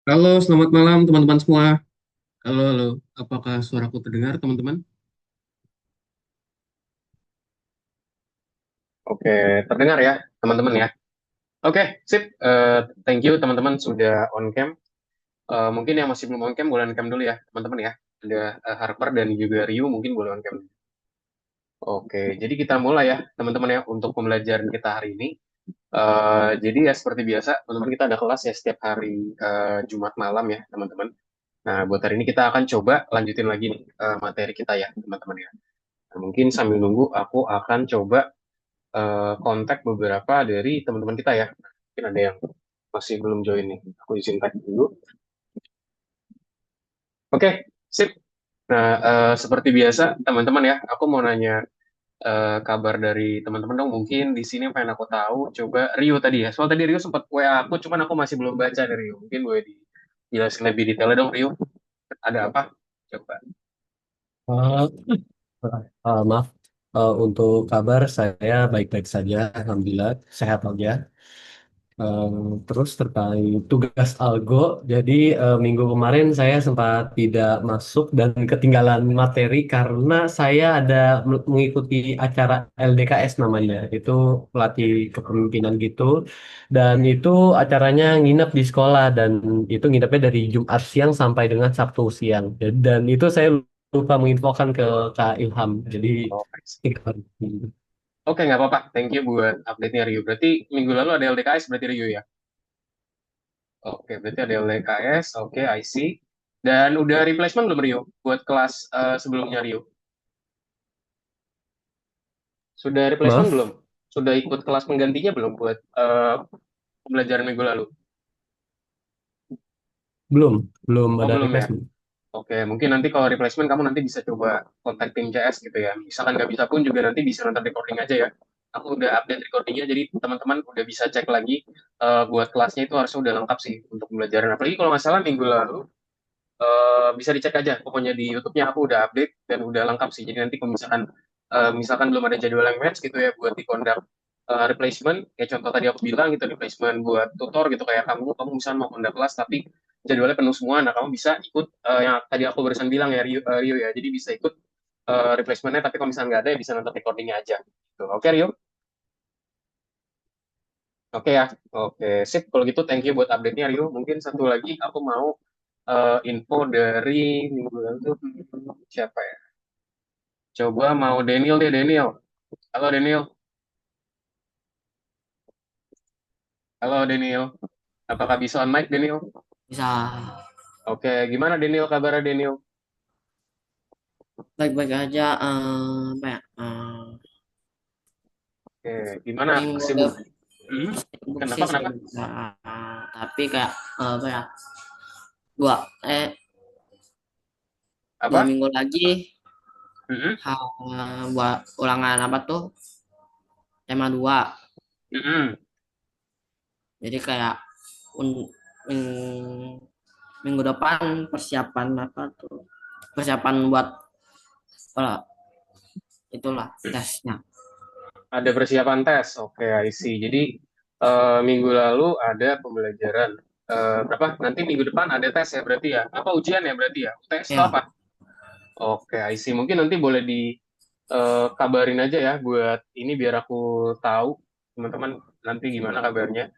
Halo, selamat malam teman-teman semua. Halo, halo. Apakah suaraku terdengar, teman-teman? Oke, terdengar ya, teman-teman ya. Oke, sip. Thank you teman-teman sudah on cam. Mungkin yang masih belum on cam boleh on cam dulu ya, teman-teman ya. Ada Harper dan juga Rio mungkin boleh on cam. Oke, jadi kita mulai ya, teman-teman ya, untuk pembelajaran kita hari ini. Jadi ya seperti biasa, teman-teman kita ada kelas ya setiap hari Jumat malam ya, teman-teman. Nah, buat hari ini kita akan coba lanjutin lagi nih materi kita ya, teman-teman ya. Nah, mungkin sambil nunggu, aku akan coba kontak beberapa dari teman-teman kita ya. Mungkin ada yang masih belum join nih. Aku izin tag dulu. Oke, sip. Nah, seperti biasa, teman-teman ya, aku mau nanya kabar dari teman-teman dong. Mungkin di sini yang pengen aku tahu, coba Rio tadi ya. Soal tadi Rio sempat WA aku, cuman aku masih belum baca dari Rio. Mungkin boleh dijelasin lebih detailnya dong, Rio. Ada apa? Coba. Eh, maaf, untuk kabar saya baik-baik saja, alhamdulillah sehat aja. Eh, Terus terkait tugas algo, jadi minggu kemarin saya sempat tidak masuk dan ketinggalan materi karena saya ada mengikuti acara LDKS namanya, itu pelatih kepemimpinan gitu, dan itu acaranya nginep di sekolah dan itu nginepnya dari Jumat siang sampai dengan Sabtu siang. Dan itu saya lupa menginfokan ke Kak Ilham, jadi Oh, I see. Oke, nggak apa-apa. Thank you buat update-nya Rio. Berarti minggu lalu ada LDKS berarti Rio ya? Oke, berarti ada LDKS. Oke, I see. Dan udah replacement belum Rio? Buat kelas sebelumnya Rio? Sudah replacement belum? Maaf, Sudah ikut kelas penggantinya belum buat pembelajaran minggu lalu? belum, belum Oh, ada belum ya? replacement. Oke, mungkin nanti kalau replacement kamu nanti bisa coba kontak tim CS gitu ya. Misalkan nggak bisa pun juga nanti bisa nonton recording aja ya. Aku udah update recordingnya, jadi teman-teman udah bisa cek lagi buat kelasnya itu harusnya udah lengkap sih untuk pembelajaran. Apalagi kalau nggak salah minggu lalu bisa dicek aja. Pokoknya di YouTube-nya aku udah update dan udah lengkap sih. Jadi nanti kalau misalkan belum ada jadwal yang match gitu ya buat di conduct replacement, kayak contoh tadi aku bilang gitu replacement buat tutor gitu kayak kamu misalnya mau conduct kelas tapi jadwalnya penuh semua, nah kamu bisa ikut yang tadi aku barusan bilang ya Rio ya. Jadi bisa ikut replacementnya tapi kalau misalnya nggak ada ya bisa nonton recordingnya aja. Gitu. Oke Rio? Oke ya, oke sip. Kalau gitu thank you buat update-nya Rio. Mungkin satu lagi aku mau info dari minggu lalu tuh siapa ya? Coba mau Daniel deh Daniel. Halo Daniel. Halo Daniel. Apakah bisa on mic Daniel? Bisa Oke, gimana Daniel kabarnya Daniel? baik-baik aja, apa ya, Oke, gimana minggu sibuk? depan Hmm? sibuk Kenapa sih kenapa? sibuk, tapi kayak apa ya, dua dua Apa? minggu lagi Hmm? buat ulangan apa tuh tema 2. Hmm. Jadi kayak un- ming- minggu depan persiapan apa tuh, persiapan buat eh, itulah tesnya. Ada persiapan tes. Oke, I see. Jadi minggu lalu ada pembelajaran. Berapa? Nanti minggu depan ada tes ya berarti ya? Apa ujian ya berarti ya? UTS atau Ya, apa? Oke, I see. Mungkin nanti boleh dikabarin aja ya buat ini biar aku tahu teman-teman nanti gimana kabarnya.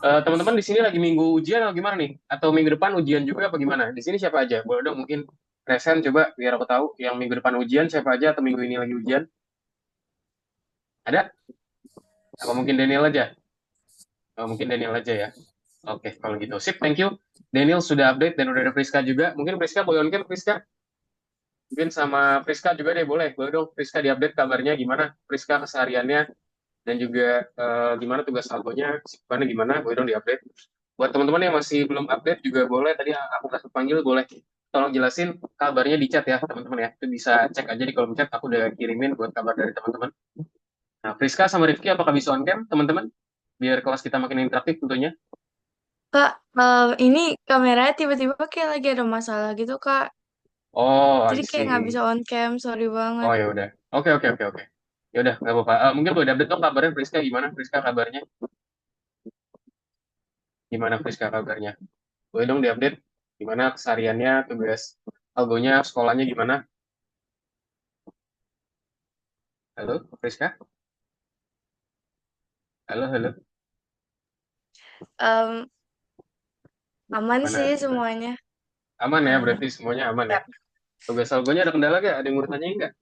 Teman-teman di sini lagi minggu ujian atau gimana nih? Atau minggu depan ujian juga apa gimana? Di sini siapa aja? Boleh dong mungkin present coba biar aku tahu yang minggu depan ujian siapa aja atau minggu ini lagi ujian? Ada? Apa mungkin Daniel aja? Mungkin Daniel aja ya. Oke, kalau gitu. Sip, thank you. Daniel sudah update dan udah ada Priska juga. Mungkin Priska boleh on cam, Priska? Mungkin sama Priska juga deh, boleh. Boleh dong, Priska diupdate kabarnya gimana? Priska kesehariannya dan juga gimana tugas algonya, kesibukannya gimana? Boleh dong diupdate. Buat teman-teman yang masih belum update juga boleh. Tadi aku kasih panggil, boleh. Tolong jelasin kabarnya di chat ya, teman-teman ya. Itu bisa cek aja di kolom chat. Aku udah kirimin buat kabar dari teman-teman. Nah, Priska sama Rifki apakah bisa on cam, teman-teman? Biar kelas kita makin interaktif tentunya. Kak, ini kameranya tiba-tiba kayak lagi ada masalah gitu, Kak. Oh, I Jadi kayak nggak see. bisa on cam, sorry banget. Oh ya udah. Oke oke oke oke. Ya udah nggak apa-apa. Mungkin boleh update dong kabarnya Priska gimana? Priska kabarnya? Gimana Priska kabarnya? Boleh dong diupdate gimana kesehariannya, tugas algonya, sekolahnya gimana? Halo, Friska? Halo, halo. Em, aman Mana? sih Gimana? semuanya. Aman ya, Aman. berarti semuanya aman ya. Ya. Tugas algonya ada kendala gak? Ada yang mau ditanyain nggak?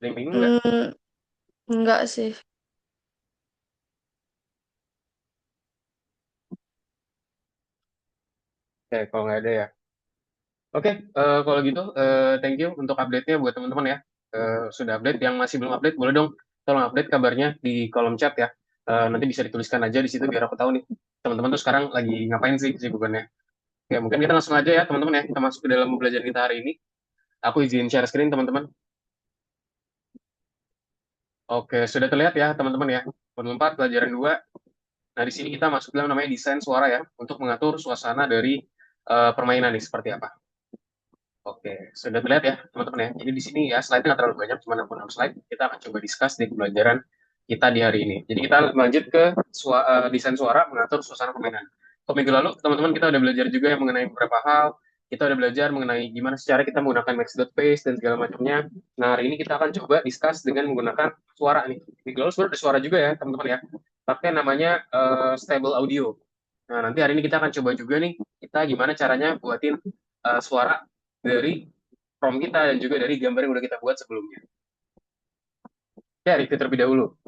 Ada yang bingung nggak? Hmm, enggak sih. Oke, kalau nggak ada ya. Oke, kalau gitu thank you untuk update-nya buat teman-teman ya. Sudah update, yang masih belum update boleh dong tolong update kabarnya di kolom chat ya. Nanti bisa dituliskan aja di situ biar aku tahu nih teman-teman tuh sekarang lagi ngapain sih kesibukannya. Ya mungkin kita langsung aja ya teman-teman ya, kita masuk ke dalam pembelajaran kita hari ini. Aku izin share screen teman-teman. Oke, sudah terlihat ya teman-teman ya. Modul 4 pelajaran 2. Nah, di sini kita masuk dalam namanya desain suara ya untuk mengatur suasana dari permainan nih seperti apa. Oke, sudah terlihat ya teman-teman ya. Jadi di sini ya slide-nya nggak terlalu banyak, cuma 6 slide. Kita akan coba discuss di pembelajaran kita di hari ini. Jadi kita lanjut ke desain suara mengatur suasana permainan. Untuk minggu lalu teman-teman kita udah belajar juga yang mengenai beberapa hal. Kita udah belajar mengenai gimana secara kita menggunakan max.pace dan segala macamnya. Nah, hari ini kita akan coba discuss dengan menggunakan suara nih. Minggu lalu sebenarnya ada suara juga ya teman-teman ya. Tapi namanya stable audio. Nah, nanti hari ini kita akan coba juga nih, kita gimana caranya buatin suara dari prompt kita dan juga dari gambar yang udah kita buat sebelumnya. Ya, review terlebih dahulu.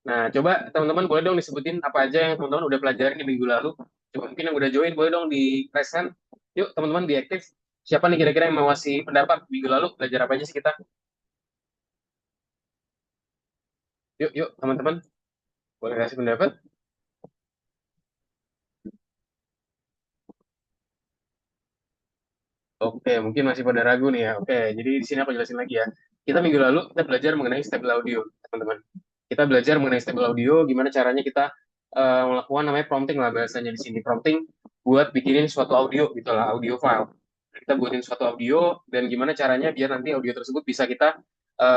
Nah, coba teman-teman boleh dong disebutin apa aja yang teman-teman udah pelajarin di minggu lalu. Coba mungkin yang udah join boleh dong di present. Yuk, teman-teman diaktif. Siapa nih kira-kira yang mau ngasih pendapat minggu lalu belajar apa aja sih kita? Yuk, yuk, teman-teman. Boleh kasih pendapat? Oke, mungkin masih pada ragu nih ya. Oke, jadi di sini aku jelasin lagi ya. Kita minggu lalu kita belajar mengenai stable audio, teman-teman. Kita belajar mengenai stable audio, gimana caranya kita melakukan namanya prompting lah bahasanya di sini. Prompting buat bikinin suatu audio gitu lah, audio file. Kita buatin suatu audio dan gimana caranya biar nanti audio tersebut bisa kita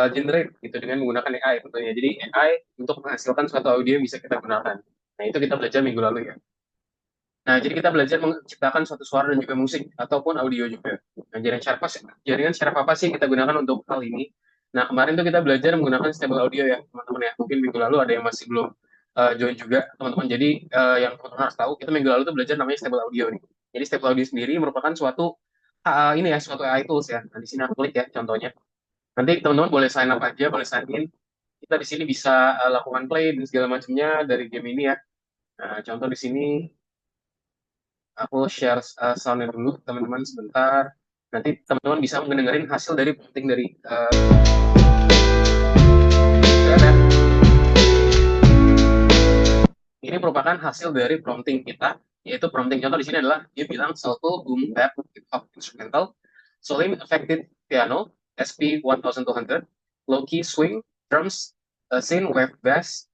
generate gitu dengan menggunakan AI tentunya. Jadi AI untuk menghasilkan suatu audio yang bisa kita gunakan. Nah, itu kita belajar minggu lalu ya. Nah, jadi kita belajar menciptakan suatu suara dan juga musik ataupun audio juga. Nah, jaringan share apa sih yang kita gunakan untuk hal ini? Nah, kemarin tuh kita belajar menggunakan stable audio ya, teman-teman ya. Mungkin minggu lalu ada yang masih belum join juga, teman-teman. Jadi yang teman-teman harus tahu, kita minggu lalu tuh belajar namanya stable audio nih. Jadi stable audio sendiri merupakan suatu ini ya, suatu AI tools ya. Nah, di sini aku klik ya contohnya. Nanti teman-teman boleh sign up aja, boleh sign in. Kita di sini bisa lakukan play dan segala macamnya dari game ini ya. Nah, contoh di sini aku share soundnya dulu teman-teman sebentar. Nanti teman-teman bisa mendengarin hasil dari voting dari ini merupakan hasil dari prompting kita, yaitu prompting contoh di sini adalah dia bilang salto boom bap hip hop instrumental, solim affected piano SP 1200, low key swing drums, synth wave bass,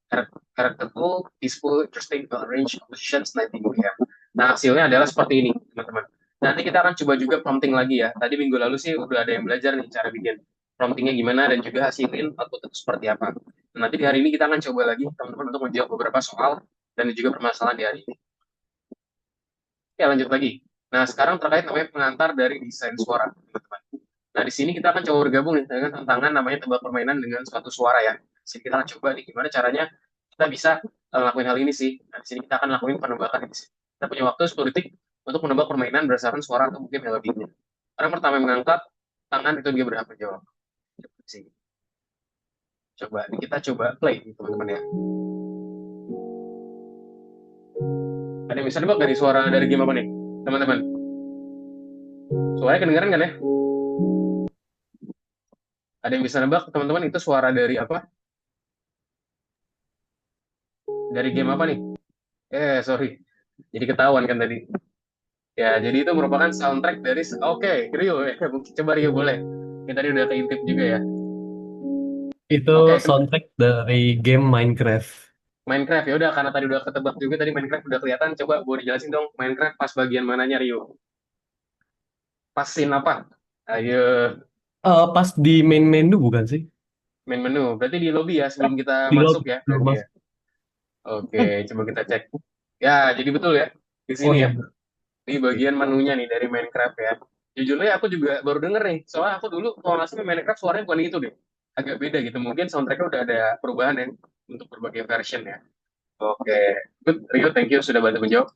characterful, peaceful, interesting range of positions 90 BPM. Nah, hasilnya adalah seperti ini, teman-teman. Nanti kita akan coba juga prompting lagi ya. Tadi minggu lalu sih udah ada yang belajar nih cara bikin promptingnya gimana dan juga hasilin output itu seperti apa. Nah, nanti di hari ini kita akan coba lagi teman-teman untuk menjawab beberapa soal dan juga permasalahan di hari ini. Ya, lanjut lagi. Nah, sekarang terkait namanya pengantar dari desain suara, teman-teman. Nah, di sini kita akan coba bergabung nih dengan tantangan namanya tebak permainan dengan suatu suara ya. Di sini kita akan coba nih gimana caranya kita bisa ngelakuin hal ini sih. Nah, di sini kita akan lakuin penebakan ini sih. Kita punya waktu 10 detik untuk menebak permainan berdasarkan suara atau mungkin melodinya. Orang pertama yang mengangkat tangan itu dia berhak menjawab. Coba di sini. Coba kita coba play teman-teman ya. Ada yang bisa nebak dari suara dari game apa nih, teman-teman? Suaranya kedengeran kan ya? Ada yang bisa nebak, teman-teman, itu suara dari apa? Dari game apa nih? Sorry. Jadi ketahuan kan tadi. Ya, jadi itu merupakan soundtrack dari... Oke, Rio. Coba Rio boleh. Ini tadi udah keintip juga ya. Itu Oke, soundtrack dari game Minecraft. Minecraft. Ya udah, karena tadi udah ketebak juga, tadi Minecraft udah kelihatan. Coba boleh dijelasin dong, Minecraft pas bagian mananya, Rio? Pas scene apa? Ayo, Pas di main menu bukan sih? main menu. Berarti di lobby ya, sebelum kita Di masuk lobby ya, belum berarti ya. masuk. Oke, Eh, coba kita cek. Ya, jadi betul ya. Di oh sini ya. ya, di bagian menunya nih dari Minecraft ya. Jujurnya aku juga baru denger nih, soalnya aku dulu kalau nggak salah Minecraft suaranya bukan itu deh, agak beda gitu. Mungkin soundtracknya udah ada perubahan ya untuk berbagai version ya. Oke, good, Rio, thank you sudah bantu menjawab.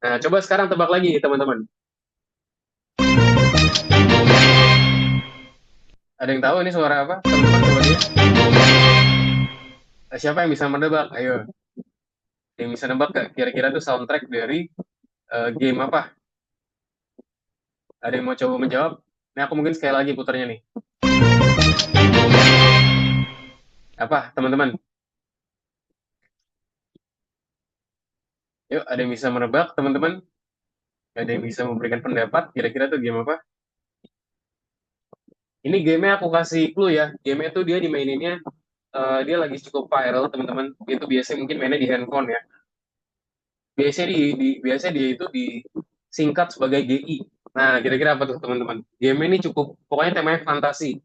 Nah, coba sekarang tebak lagi teman-teman. Ada yang tahu ini suara apa? Teman-teman coba dia. Siapa yang bisa menebak? Ayo, yang bisa nebak gak? Kira-kira tuh soundtrack dari game apa? Ada yang mau coba menjawab? Ini aku mungkin sekali lagi putarnya nih. Apa, teman-teman? Yuk, ada yang bisa menebak, teman-teman? Ada yang bisa memberikan pendapat? Kira-kira tuh game apa? Ini gamenya aku kasih clue ya. Gamenya tuh dia dimaininnya, dia lagi cukup viral, teman-teman. Itu biasanya mungkin mainnya di handphone ya. Biasanya biasanya dia itu disingkat sebagai GI. Nah, kira-kira apa tuh, teman-teman? Game ini cukup, pokoknya temanya fantasi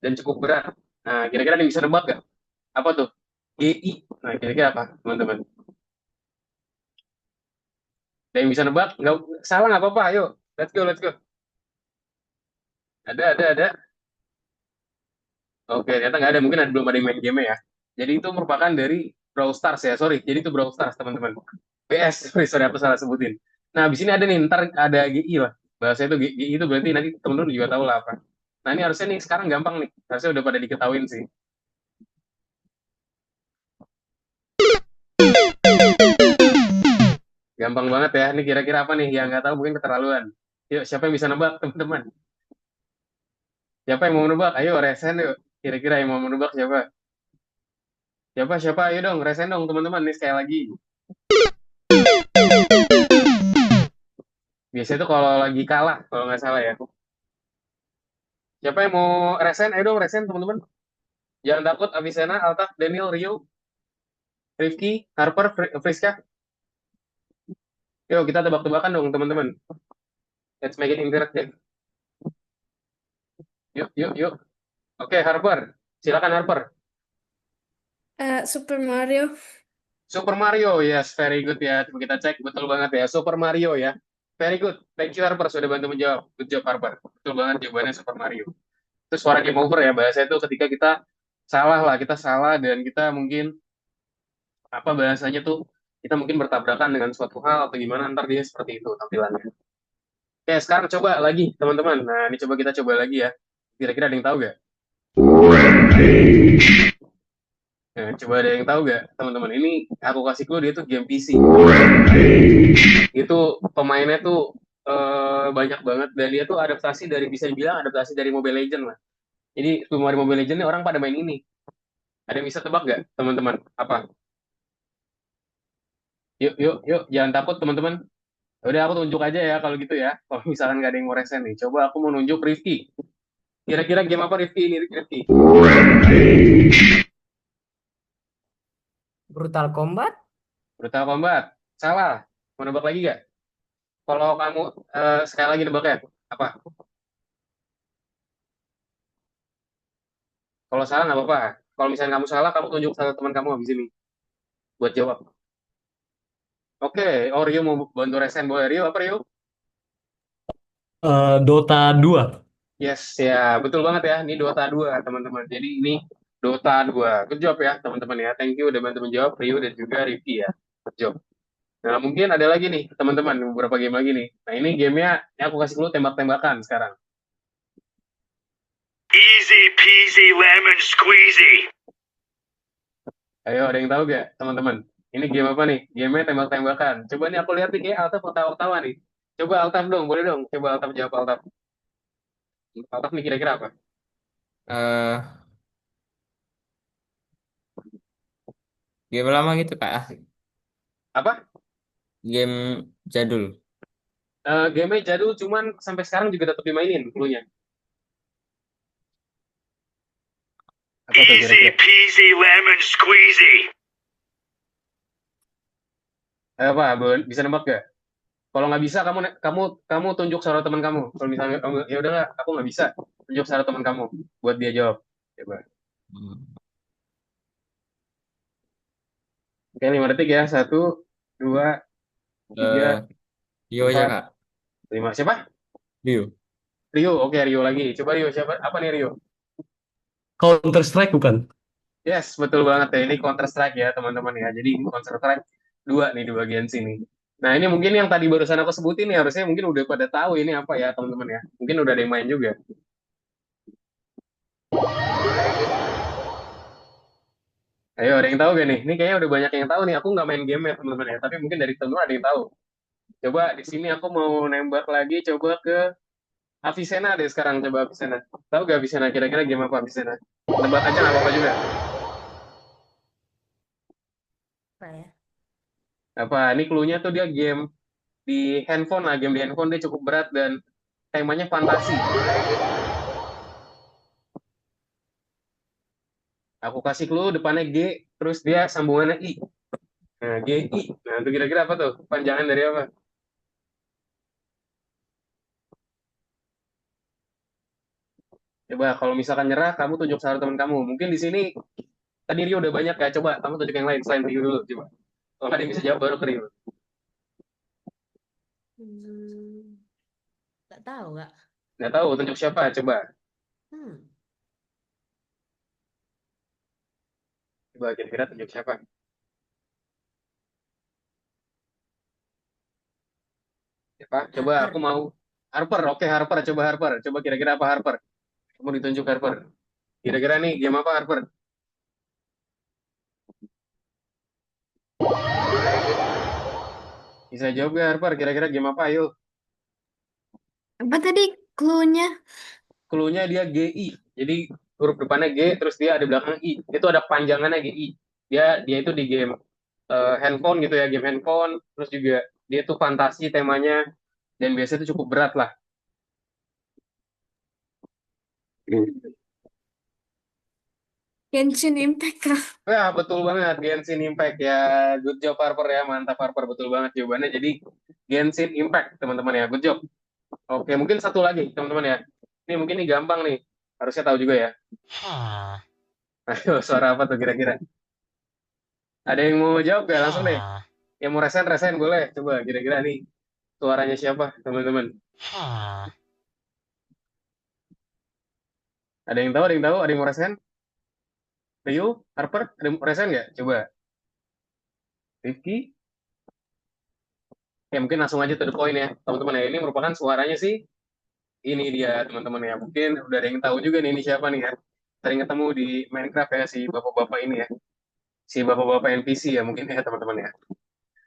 dan cukup berat. Nah, kira-kira ada yang bisa nebak gak? Apa tuh? GI. Nah, kira-kira apa, teman-teman? Ada yang bisa nebak? Nggak, salah nggak apa-apa. Ayo, let's go, let's go. Ada. Oke, ternyata nggak ada. Mungkin belum ada yang main game ya. Jadi itu merupakan dari Brawl Stars ya. Sorry, jadi itu Brawl Stars, teman-teman. PS, sorry, aku salah sebutin. Nah, habis ini ada nih, ntar ada GI lah. Bahasa itu GI itu berarti nanti teman-teman juga tahu lah apa. Nah, ini harusnya nih sekarang gampang nih. Harusnya udah pada diketahuin sih. Gampang banget ya. Ini kira-kira apa nih? Yang nggak tahu mungkin keterlaluan. Yuk, siapa yang bisa nebak, teman-teman? Siapa yang mau nebak? Ayo, resen yuk. Kira-kira yang mau menebak siapa? Siapa? Ayo dong, resen dong, teman-teman. Nih sekali lagi. Biasanya tuh kalau lagi kalah, kalau nggak salah ya. Siapa yang mau resen? Ayo dong, resen, teman-teman. Jangan takut, Avicenna, Altaf, Daniel, Rio, Rifki, Harper, Friska. Yuk, kita tebak-tebakan dong, teman-teman. Let's make it interactive. Yuk. Oke, Harper. Silakan, Harper. Super Mario. Super Mario, yes, very good ya. Coba kita cek, betul banget ya. Super Mario ya. Very good. Thank you, Harper, sudah bantu menjawab. Good job, Harper. Betul banget jawabannya Super Mario. Itu suara game over ya, bahasa itu ketika kita salah lah, kita salah dan kita mungkin, apa bahasanya tuh, kita mungkin bertabrakan dengan suatu hal atau gimana, ntar dia seperti itu tampilannya. Oke, sekarang coba lagi, teman-teman. Nah, ini coba kita coba lagi ya. Kira-kira ada yang tahu gak? Nah, coba ada yang tahu gak, teman-teman? Ini aku kasih clue, dia tuh game PC. Itu pemainnya tuh banyak banget dan dia tuh adaptasi dari, bisa dibilang adaptasi dari Mobile Legends lah. Jadi dari Mobile Legends ini orang pada main ini. Ada yang bisa tebak gak, teman-teman? Apa? Yuk, jangan takut, teman-teman. Udah, aku tunjuk aja ya kalau gitu ya. Kalau misalkan gak ada yang mau resen nih, coba aku mau nunjuk Rifki. Kira-kira game apa Rifki ini, Rifki? Brutal Combat? Brutal Combat. Salah. Mau nebak lagi gak? Kalau kamu sekali lagi nebak ya. Apa? Kalau salah nggak apa-apa. Kalau misalnya kamu salah, kamu tunjuk satu teman kamu habis ini buat jawab. Oke, oh Rio mau bantu resen, boleh Rio, apa Rio? Dota 2. Yes, ya betul banget ya. Ini Dota 2 teman-teman. Jadi ini Dota 2. Good job ya teman-teman ya. Thank you udah bantu menjawab Rio dan juga Ricky ya. Good job. Nah mungkin ada lagi nih teman-teman, beberapa game lagi nih. Nah ini gamenya, ini aku kasih dulu tembak-tembakan sekarang. Easy peasy lemon squeezy. Ayo, ada yang tahu gak teman-teman? Ini game apa nih? Gamenya tembak-tembakan. Coba nih aku lihat nih kayak Altaf ketawa-ketawa nih. Coba Altaf dong, boleh dong. Coba Altaf jawab, Altaf. Altaf nih kira-kira apa? eh Game lama gitu kak, Apa? game jadul. Gamenya jadul, cuman sampai sekarang juga tetap dimainin dulunya. Apa tuh Easy kira-kira? peasy lemon squeezy. Apa? Bisa nebak gak? Kalau nggak bisa, kamu kamu kamu tunjuk suara teman kamu. Kalau misalnya ya udah nggak, aku nggak bisa. Tunjuk suara teman kamu buat dia jawab. Coba. Hmm. Oke, 5 detik ya. 1, 2, 3, Eh, Rio aja, Empat, Kak. lima. Siapa? Rio. Rio. Oke, Rio lagi. Coba Rio siapa? Apa nih Rio? Counter Strike bukan? Yes, betul banget ya. Ini Counter Strike ya teman-teman ya. Jadi ini Counter Strike dua nih di bagian sini. Nah ini mungkin yang tadi barusan aku sebutin nih harusnya mungkin udah pada tahu ini apa ya teman-teman ya. Mungkin udah ada yang main juga. Ayo ada yang tahu gak nih? Ini kayaknya udah banyak yang tahu nih. Aku nggak main game ya teman-teman ya. Tapi mungkin dari teman ada yang tahu. Coba di sini aku mau nembak lagi. Coba ke Avicenna deh sekarang. Coba Avicenna. Tahu gak Avicenna? Kira-kira game apa Avicenna? Nebak aja nggak apa-apa juga. Apa ya? Apa? Ini clue-nya tuh dia game di handphone lah. Game di handphone dia cukup berat dan temanya fantasi. Aku kasih clue depannya G, terus dia sambungannya I. Nah, G, I. Nah, itu kira-kira apa tuh? Panjangan dari apa? Coba kalau misalkan nyerah, kamu tunjuk salah teman kamu. Mungkin di sini tadi Rio udah banyak ya. Coba kamu tunjuk yang lain selain Rio dulu. Coba. Kalau nggak ada yang bisa jawab baru ke Rio. Hmm, nggak tahu nggak. Nggak tahu tunjuk siapa? Coba. Hmm, Coba kira-kira tunjuk siapa? Siapa? Coba Harper. aku mau Harper. Oke, Harper. Coba Harper. Coba kira-kira apa Harper? Kamu ditunjuk Harper. Kira-kira nih game apa Harper? Bisa jawab gak Harper? Kira-kira game apa? Ayo. Apa tadi clue-nya? Clue-nya dia GI. Jadi huruf depannya G, terus dia ada belakang I. Itu ada panjangannya GI. Dia itu di game handphone gitu ya, game handphone. Terus juga dia tuh fantasi temanya dan biasanya itu cukup berat lah. Genshin Impact kah? Ya, betul banget Genshin Impact ya. Good job Harper ya, mantap Harper betul banget jawabannya. Jadi Genshin Impact teman-teman ya, good job. Oke, mungkin satu lagi teman-teman ya. Ini mungkin ini gampang nih. Harusnya tahu juga ya. Ayo, suara apa tuh kira-kira? Ada yang mau jawab gak? Langsung deh. Yang mau resen, resen boleh. Coba kira-kira nih suaranya siapa teman-teman? Ada yang tahu? Ada yang tahu? Ada yang mau resen? Rio, Harper, ada yang mau resen nggak? Coba. Rifki? Ya mungkin langsung aja to the point ya teman-teman ya. Ini merupakan suaranya sih. Ini dia teman-teman ya. Mungkin udah ada yang tahu juga nih ini siapa nih ya. Sering ketemu di Minecraft ya si bapak-bapak ini ya. Si bapak-bapak NPC ya mungkin ya teman-teman ya.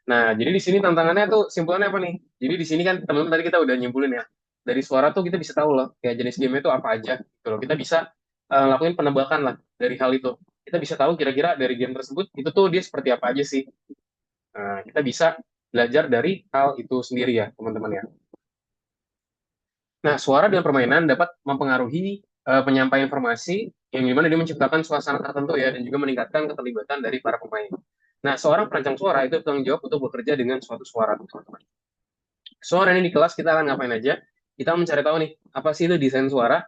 Nah, jadi di sini tantangannya tuh simpulannya apa nih? Jadi di sini kan teman-teman tadi kita udah nyimpulin ya. Dari suara tuh kita bisa tahu loh, kayak jenis game itu apa aja. Gitu loh. Kita bisa lakuin penebakan lah dari hal itu. Kita bisa tahu kira-kira dari game tersebut itu tuh dia seperti apa aja sih. Nah, kita bisa belajar dari hal itu sendiri ya, teman-teman ya. Nah, suara dan permainan dapat mempengaruhi penyampaian informasi yang dimana dia menciptakan suasana tertentu ya, dan juga meningkatkan keterlibatan dari para pemain. Nah, seorang perancang suara itu bertanggung jawab untuk bekerja dengan suatu suara, teman-teman. Suara ini di kelas kita akan ngapain aja? Kita mencari tahu nih, apa sih itu desain suara,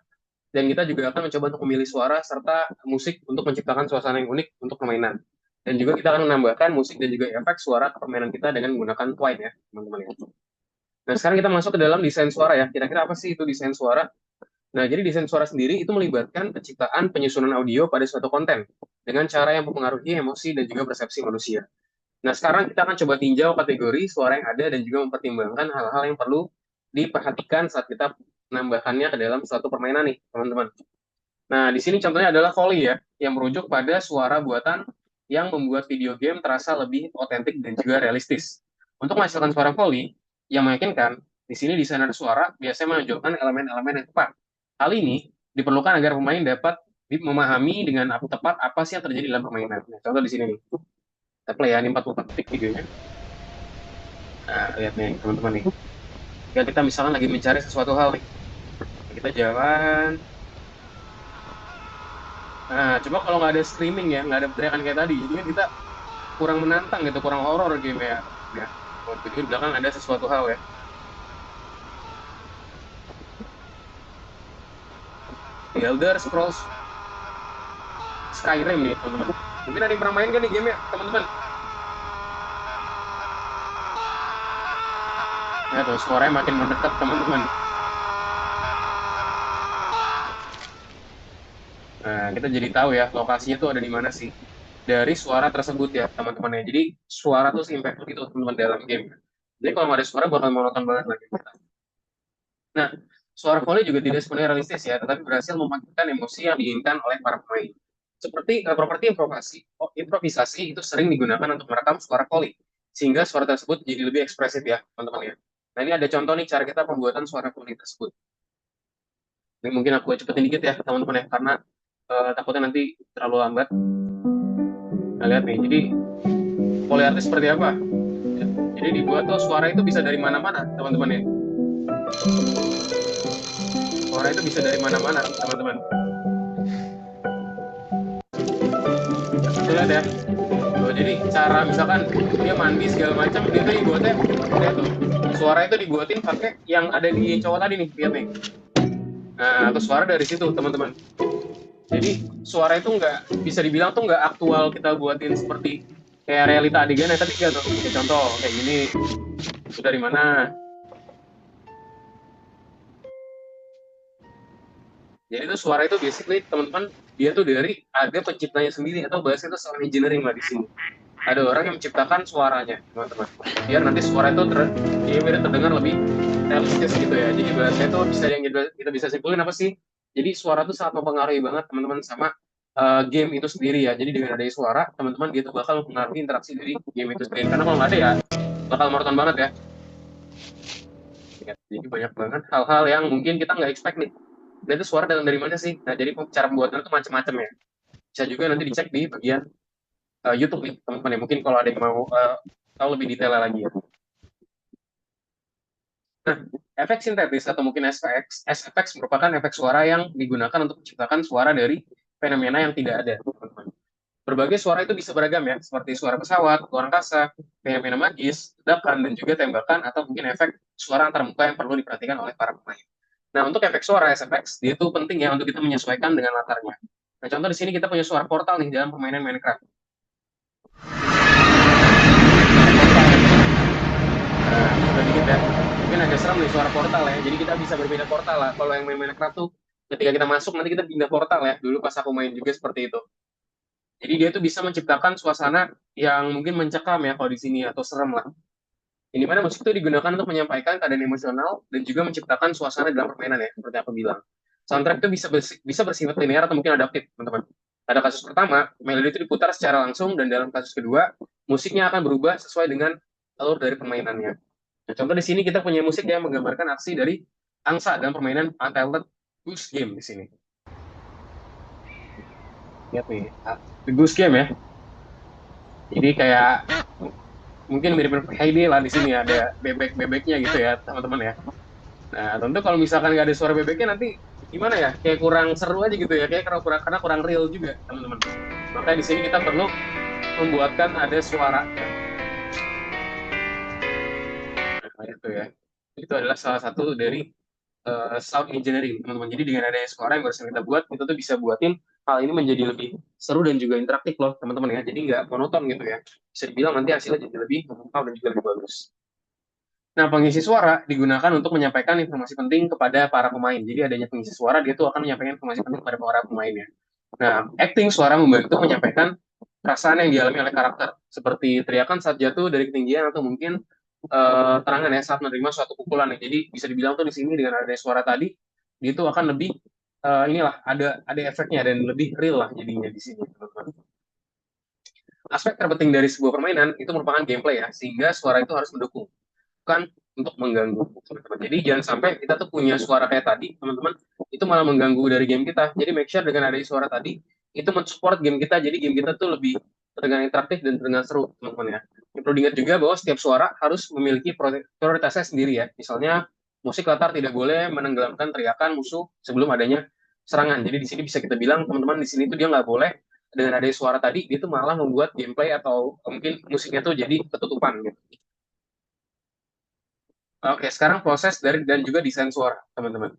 dan kita juga akan mencoba untuk memilih suara serta musik untuk menciptakan suasana yang unik untuk permainan. Dan juga kita akan menambahkan musik dan juga efek suara ke permainan kita dengan menggunakan Twine ya, teman-teman ya. Nah, sekarang kita masuk ke dalam desain suara ya. Kira-kira apa sih itu desain suara? Nah, jadi desain suara sendiri itu melibatkan penciptaan penyusunan audio pada suatu konten dengan cara yang mempengaruhi emosi dan juga persepsi manusia. Nah, sekarang kita akan coba tinjau kategori suara yang ada dan juga mempertimbangkan hal-hal yang perlu diperhatikan saat kita menambahkannya ke dalam suatu permainan nih, teman-teman. Nah, di sini contohnya adalah Foley ya, yang merujuk pada suara buatan yang membuat video game terasa lebih otentik dan juga realistis. Untuk menghasilkan suara Foley yang meyakinkan, di sini desainer suara biasanya menunjukkan elemen-elemen yang tepat. Hal ini diperlukan agar pemain dapat memahami dengan tepat apa sih yang terjadi dalam permainan. Nah, contoh di sini nih. Kita play ya, ini 44 detik videonya. Nah, lihat nih teman-teman nih. Ya, kita misalkan lagi mencari sesuatu hal nih. Kita jalan. Nah, coba kalau nggak ada streaming ya, nggak ada teriakan kayak tadi, jadi kan kita kurang menantang gitu, kurang horor game ya. Ya, waktu itu di belakang ada sesuatu hal ya. The Elder Scrolls Skyrim nih, teman-teman. Mungkin ada yang pernah main kan nih game ya, teman-teman? Ya tuh, suaranya makin mendekat teman-teman. Nah, kita jadi tahu ya lokasinya tuh ada di mana sih dari suara tersebut ya teman-teman ya. Jadi suara tuh impactful gitu teman-teman dalam game. Jadi kalau nggak ada suara bakal monoton banget lagi. Nah, suara volley juga tidak sepenuhnya realistis ya, tetapi berhasil memanggilkan emosi yang diinginkan oleh para pemain. Seperti properti improvisasi itu sering digunakan untuk merekam suara volley, sehingga suara tersebut jadi lebih ekspresif ya, teman-teman ya. Nah, ini ada contoh nih cara kita pembuatan suara volley tersebut. Ini mungkin aku cepetin dikit ya, teman-teman ya, karena takutnya nanti terlalu lambat. Nah, lihat nih, jadi volley artis seperti apa? Ya, jadi dibuat tuh suara itu bisa dari mana-mana, teman-teman ya. Suara itu bisa dari mana-mana, teman-teman. Lihat ya. Tuh, jadi cara misalkan dia mandi segala macam, dia tuh dibuatnya, lihat tuh. Suara itu dibuatin pakai yang ada di cowok tadi nih, lihat nih. Nah, atau suara dari situ, teman-teman. Jadi suara itu nggak bisa dibilang tuh nggak aktual kita buatin seperti kayak realita adegan ya, tapi kayak tuh, kayak contoh kayak gini. Itu dari mana? Jadi itu suara itu basically teman-teman dia tuh dari ada penciptanya sendiri atau bahasa itu sound engineering lah di sini. Ada orang yang menciptakan suaranya, teman-teman. Biar nanti suara itu dia biar terdengar lebih realistis gitu ya. Jadi bahasa itu bisa yang kita bisa simpulin apa sih? Jadi suara itu sangat mempengaruhi banget teman-teman sama game itu sendiri ya. Jadi dengan adanya suara, teman-teman dia tuh bakal mempengaruhi interaksi dari game itu sendiri. Karena kalau nggak ada ya bakal monoton banget ya. Jadi banyak banget hal-hal yang mungkin kita nggak expect nih. Dan itu suara datang dari mana sih? Nah, jadi cara pembuatan itu macam-macam ya. Bisa juga nanti dicek di bagian YouTube nih, teman-teman ya. Mungkin kalau ada yang mau tahu lebih detail lagi ya. Nah, efek sintetis atau mungkin SFX merupakan efek suara yang digunakan untuk menciptakan suara dari fenomena yang tidak ada, teman-teman. Berbagai suara itu bisa beragam ya, seperti suara pesawat, luar angkasa, fenomena magis, ledakan, dan juga tembakan atau mungkin efek suara antarmuka yang perlu diperhatikan oleh para pemain. Nah, untuk efek suara SFX, dia itu penting ya untuk kita menyesuaikan dengan latarnya. Nah, contoh di sini kita punya suara portal nih dalam permainan Minecraft. Nah, udah dikit ya. Mungkin agak serem nih suara portal ya. Jadi kita bisa berbeda portal lah. Kalau yang main Minecraft tuh, ketika kita masuk nanti kita pindah portal ya. Dulu pas aku main juga seperti itu. Jadi dia tuh bisa menciptakan suasana yang mungkin mencekam ya kalau di sini atau serem lah. Ini mana musik itu digunakan untuk menyampaikan keadaan emosional dan juga menciptakan suasana dalam permainan ya, seperti aku bilang. Soundtrack itu bisa bersifat linear atau mungkin adaptif, teman-teman. Pada kasus pertama, melodi itu diputar secara langsung dan dalam kasus kedua, musiknya akan berubah sesuai dengan alur dari permainannya. Nah, contoh di sini kita punya musik yang menggambarkan aksi dari angsa dalam permainan Untitled Goose Game di sini. Lihat nih, The Goose Game ya. Jadi kayak mungkin mirip-mirip Heidi lah di sini ada bebek-bebeknya gitu ya teman-teman ya. Nah tentu kalau misalkan nggak ada suara bebeknya nanti gimana ya? Kayak kurang seru aja gitu ya, kayak karena kurang real juga teman-teman. Makanya di sini kita perlu membuatkan ada suara. Nah, itu ya. Itu adalah salah satu dari sound engineering teman-teman. Jadi dengan adanya suara yang barusan kita buat, itu tuh bisa buatin hal ini menjadi lebih seru dan juga interaktif loh teman-teman ya. Jadi nggak monoton gitu ya. Bisa dibilang nanti hasilnya jadi lebih memukau dan juga lebih bagus. Nah, pengisi suara digunakan untuk menyampaikan informasi penting kepada para pemain. Jadi adanya pengisi suara, dia tuh akan menyampaikan informasi penting kepada para pemainnya. Nah, acting suara membantu menyampaikan perasaan yang dialami oleh karakter. Seperti teriakan saat jatuh dari ketinggian atau mungkin terangan ya saat menerima suatu pukulan ya. Jadi bisa dibilang tuh di sini dengan adanya suara tadi, dia tuh akan lebih inilah ada efeknya dan lebih real lah jadinya di sini, teman-teman. Aspek terpenting dari sebuah permainan itu merupakan gameplay ya, sehingga suara itu harus mendukung, bukan untuk mengganggu, teman-teman. Jadi jangan sampai kita tuh punya suara kayak tadi, teman-teman, itu malah mengganggu dari game kita. Jadi make sure dengan adanya suara tadi itu mensupport game kita, jadi game kita tuh lebih terdengar interaktif dan terdengar seru, teman-teman ya. Perlu diingat juga bahwa setiap suara harus memiliki prioritasnya sendiri ya. Misalnya musik latar tidak boleh menenggelamkan teriakan musuh sebelum adanya serangan. Jadi di sini bisa kita bilang teman-teman di sini tuh dia nggak boleh dengan adanya suara tadi itu malah membuat gameplay atau mungkin musiknya tuh jadi ketutupan gitu. Oke, sekarang proses dari dan juga desain suara, teman-teman.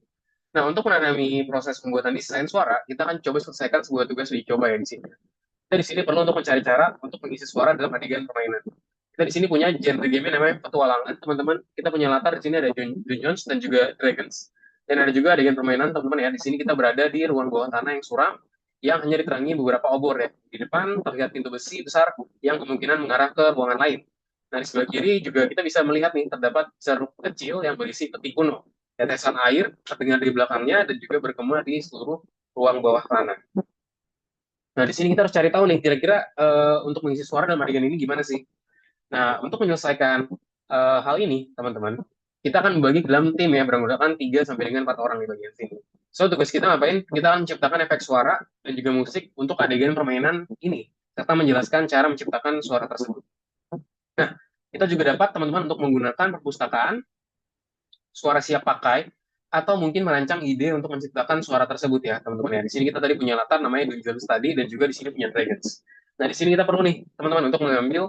Nah, untuk menanami proses pembuatan desain suara, kita akan coba selesaikan sebuah tugas uji coba ya di sini. Kita di sini perlu untuk mencari cara untuk mengisi suara dalam adegan permainan. Kita di sini punya genre game namanya petualangan, teman-teman. Kita punya latar di sini ada Dungeons dan juga Dragons. Dan ada juga adegan permainan, teman-teman ya. Di sini kita berada di ruang bawah tanah yang suram, yang hanya diterangi beberapa obor ya. Di depan terlihat pintu besi besar yang kemungkinan mengarah ke ruangan lain. Nah, di sebelah kiri juga kita bisa melihat nih, terdapat ceruk kecil yang berisi peti kuno. Tetesan air terdengar di belakangnya dan juga bergema di seluruh ruang bawah tanah. Nah, di sini kita harus cari tahu nih, kira-kira untuk mengisi suara dalam adegan ini gimana sih? Nah, untuk menyelesaikan hal ini, teman-teman, kita akan membagi dalam tim ya, beranggotakan 3 sampai dengan 4 orang di bagian sini. So, tugas kita ngapain? Kita akan menciptakan efek suara dan juga musik untuk adegan permainan ini, serta menjelaskan cara menciptakan suara tersebut. Nah, kita juga dapat, teman-teman, untuk menggunakan perpustakaan, suara siap pakai, atau mungkin merancang ide untuk menciptakan suara tersebut ya, teman-teman ya. Di sini kita tadi punya latar namanya Dungeon Study dan juga di sini punya Dragons. Nah, di sini kita perlu nih, teman-teman, untuk mengambil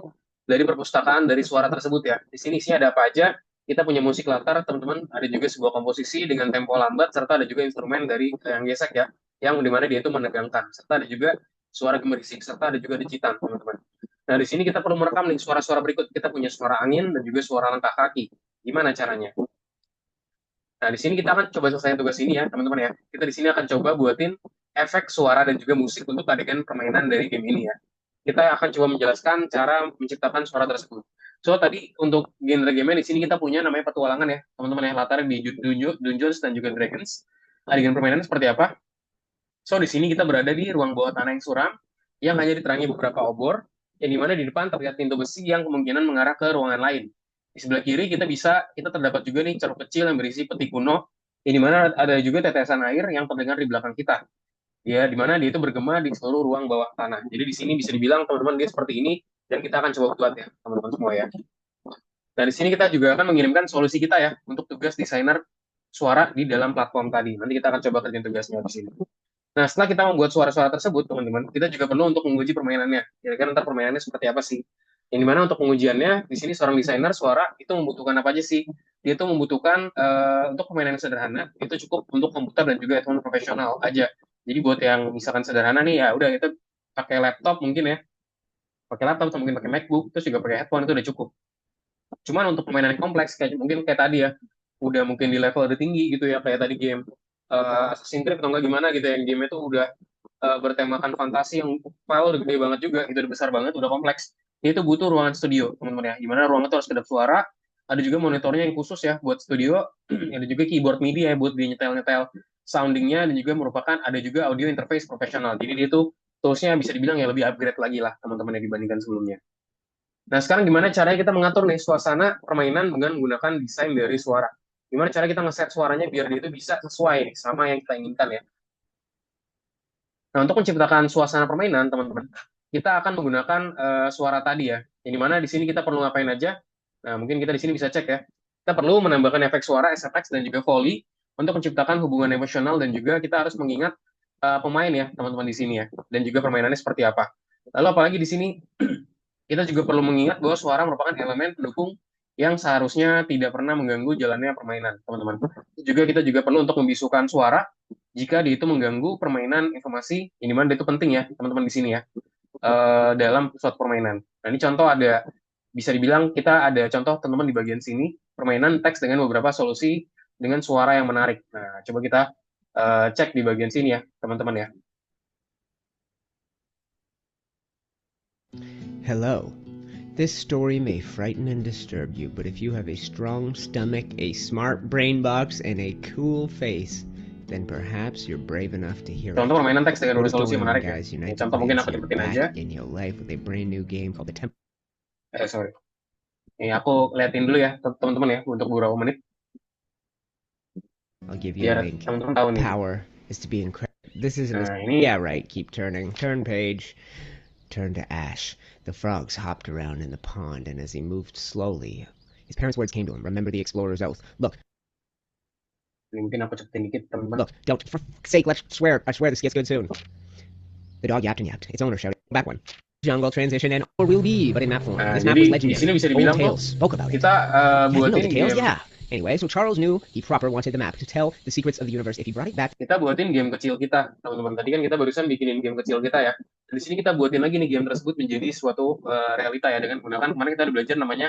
dari perpustakaan dari suara tersebut ya. Di sini sih ada apa aja? Kita punya musik latar, teman-teman. Ada juga sebuah komposisi dengan tempo lambat, serta ada juga instrumen dari yang gesek ya, yang dimana dia itu menegangkan. Serta ada juga suara gemerisik, serta ada juga dicitan, teman-teman. Nah, di sini kita perlu merekam nih suara-suara berikut. Kita punya suara angin dan juga suara langkah kaki. Gimana caranya? Nah, di sini kita akan coba selesai tugas ini ya, teman-teman ya. Kita di sini akan coba buatin efek suara dan juga musik untuk adegan permainan dari game ini ya. Kita akan coba menjelaskan cara menciptakan suara tersebut. So, tadi untuk genre game di sini kita punya namanya petualangan ya, teman-teman ya, latar di Dungeons dan juga Dragons. Adegan permainan seperti apa? So, di sini kita berada di ruang bawah tanah yang suram, yang hanya diterangi beberapa obor, yang dimana di depan terlihat pintu besi yang kemungkinan mengarah ke ruangan lain. Di sebelah kiri kita terdapat juga nih ceruk kecil yang berisi peti kuno, yang dimana ada juga tetesan air yang terdengar di belakang kita. Ya, dimana dia itu bergema di seluruh ruang bawah tanah. Jadi di sini bisa dibilang teman-teman dia seperti ini, dan kita akan coba buat ya, teman-teman semua ya. Nah, di sini kita juga akan mengirimkan solusi kita ya, untuk tugas desainer suara di dalam platform tadi. Nanti kita akan coba kerjain tugasnya di sini. Nah, setelah kita membuat suara-suara tersebut, teman-teman, kita juga perlu untuk menguji permainannya. Kira-kira ntar permainannya seperti apa sih? Yang dimana untuk pengujiannya, di sini seorang desainer suara itu membutuhkan apa aja sih? Dia itu membutuhkan, untuk permainan yang sederhana, itu cukup untuk komputer dan juga headphone profesional aja. Jadi buat yang misalkan sederhana nih, ya udah kita pakai laptop mungkin ya. Pakai laptop atau mungkin pakai MacBook, terus juga pakai headphone itu udah cukup. Cuman untuk permainan yang kompleks, mungkin kayak tadi ya, udah mungkin di level udah tinggi gitu ya, kayak tadi game Assassin's Creed atau enggak gimana gitu yang game itu udah bertemakan fantasi yang file udah gede banget juga, itu udah besar banget, udah kompleks. Itu butuh ruangan studio, teman-teman ya. Gimana ruangan itu harus kedap suara, ada juga monitornya yang khusus ya buat studio, ada juga keyboard MIDI ya buat di nyetel-nyetel soundingnya, dan juga merupakan ada juga audio interface profesional. Jadi dia tuh toolsnya bisa dibilang ya lebih upgrade lagi lah teman-teman yang dibandingkan sebelumnya. Nah, sekarang gimana caranya kita mengatur nih suasana permainan dengan menggunakan desain dari suara? Gimana cara kita nge-set suaranya biar dia itu bisa sesuai sama yang kita inginkan ya? Nah, untuk menciptakan suasana permainan, teman-teman, kita akan menggunakan suara tadi ya. Yang dimana di sini kita perlu ngapain aja? Nah, mungkin kita di sini bisa cek ya. Kita perlu menambahkan efek suara, SFX, dan juga Foley untuk menciptakan hubungan emosional, dan juga kita harus mengingat pemain ya, teman-teman di sini ya. Dan juga permainannya seperti apa. Lalu apalagi di sini, kita juga perlu mengingat bahwa suara merupakan elemen pendukung yang seharusnya tidak pernah mengganggu jalannya permainan, teman-teman. Kita juga perlu untuk membisukan suara jika dia itu mengganggu permainan informasi, ini mana itu penting ya, teman-teman di sini ya, dalam suatu permainan. Nah, ini contoh ada, bisa dibilang kita ada contoh teman-teman di bagian sini, permainan teks dengan beberapa solusi dengan suara yang menarik. Nah, coba kita cek di bagian sini ya, teman-teman ya. Hello. This story may frighten and disturb you, but if you have a strong stomach, a smart brain box, and a cool face, then perhaps you're brave enough to hear it. Contoh permainan teks dengan What's resolusi going on, menarik ya. guys? Unite Contoh mungkin aku sebutin aja. back in your life with a brand new game called the Temple. Sorry. Ini aku liatin dulu ya, teman-teman ya, untuk beberapa menit. I'll give you a Biar link. teman-teman tahu nih. Power is to be incredible. This isn't Nah, ini yeah, right. Keep turning. Turn page. Turn to Ash. The frogs hopped around in the pond, and as he moved slowly, his parents' words came to him. Remember the explorer's oath. Look, mungkin aku cepetin dikit, teman-teman. don't, for fuck's sake, let's swear. I swear this gets good soon. The dog yapped and yapped. Its owner shouted, back one. Jungle transition and or will be, but in that form. Nah, This map jadi was di sini legendary. bisa Old dibilang tuh tales spoke about it. kita Yeah, you know buatin the tales, game. yeah. Anyway, so Charles knew he proper wanted the map to tell the secrets of the universe. If he brought it back, Kita buatin game kecil kita, teman-teman. Tadi kan kita barusan bikinin game kecil kita ya. Dan di sini kita buatin lagi nih game tersebut menjadi suatu realita ya dengan menggunakan kemarin kita udah belajar namanya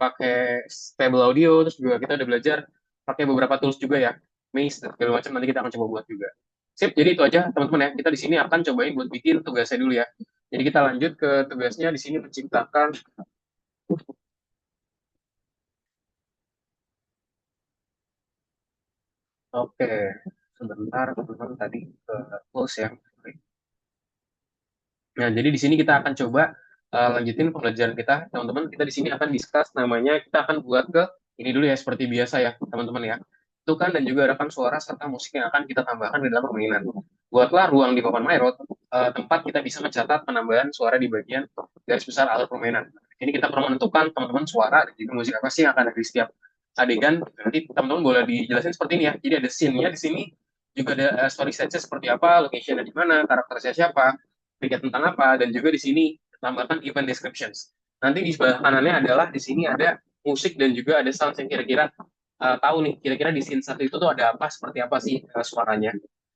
pakai stable audio, terus juga kita udah belajar pakai beberapa tools juga ya, Maze dan segala macam nanti kita akan coba buat juga. Sip, jadi itu aja teman-teman ya. Kita di sini akan cobain buat bikin tugasnya dulu ya. Jadi kita lanjut ke tugasnya di sini menciptakan. Oke, sebentar teman-teman tadi ke tools ya. Nah, jadi di sini kita akan coba lanjutin pembelajaran kita, teman-teman. Kita di sini akan discuss namanya, kita akan buat ke ini dulu ya, seperti biasa ya, teman-teman ya. Tukan dan juga rekam suara serta musik yang akan kita tambahkan di dalam permainan. Buatlah ruang di papan Mairot, tempat kita bisa mencatat penambahan suara di bagian garis besar alur permainan. Ini kita perlu menentukan teman-teman suara dan juga musik apa sih yang akan ada di setiap adegan. Nanti teman-teman boleh dijelasin seperti ini ya. Jadi ada scene-nya di sini, juga ada story stage-nya seperti apa, location-nya di mana, karakternya siapa, tiket tentang apa, dan juga di sini tambahkan event descriptions. Nanti di sebelah kanannya adalah di sini ada musik dan juga ada sound yang kira-kira tahu nih kira-kira di scene satu itu tuh ada apa seperti apa sih suaranya.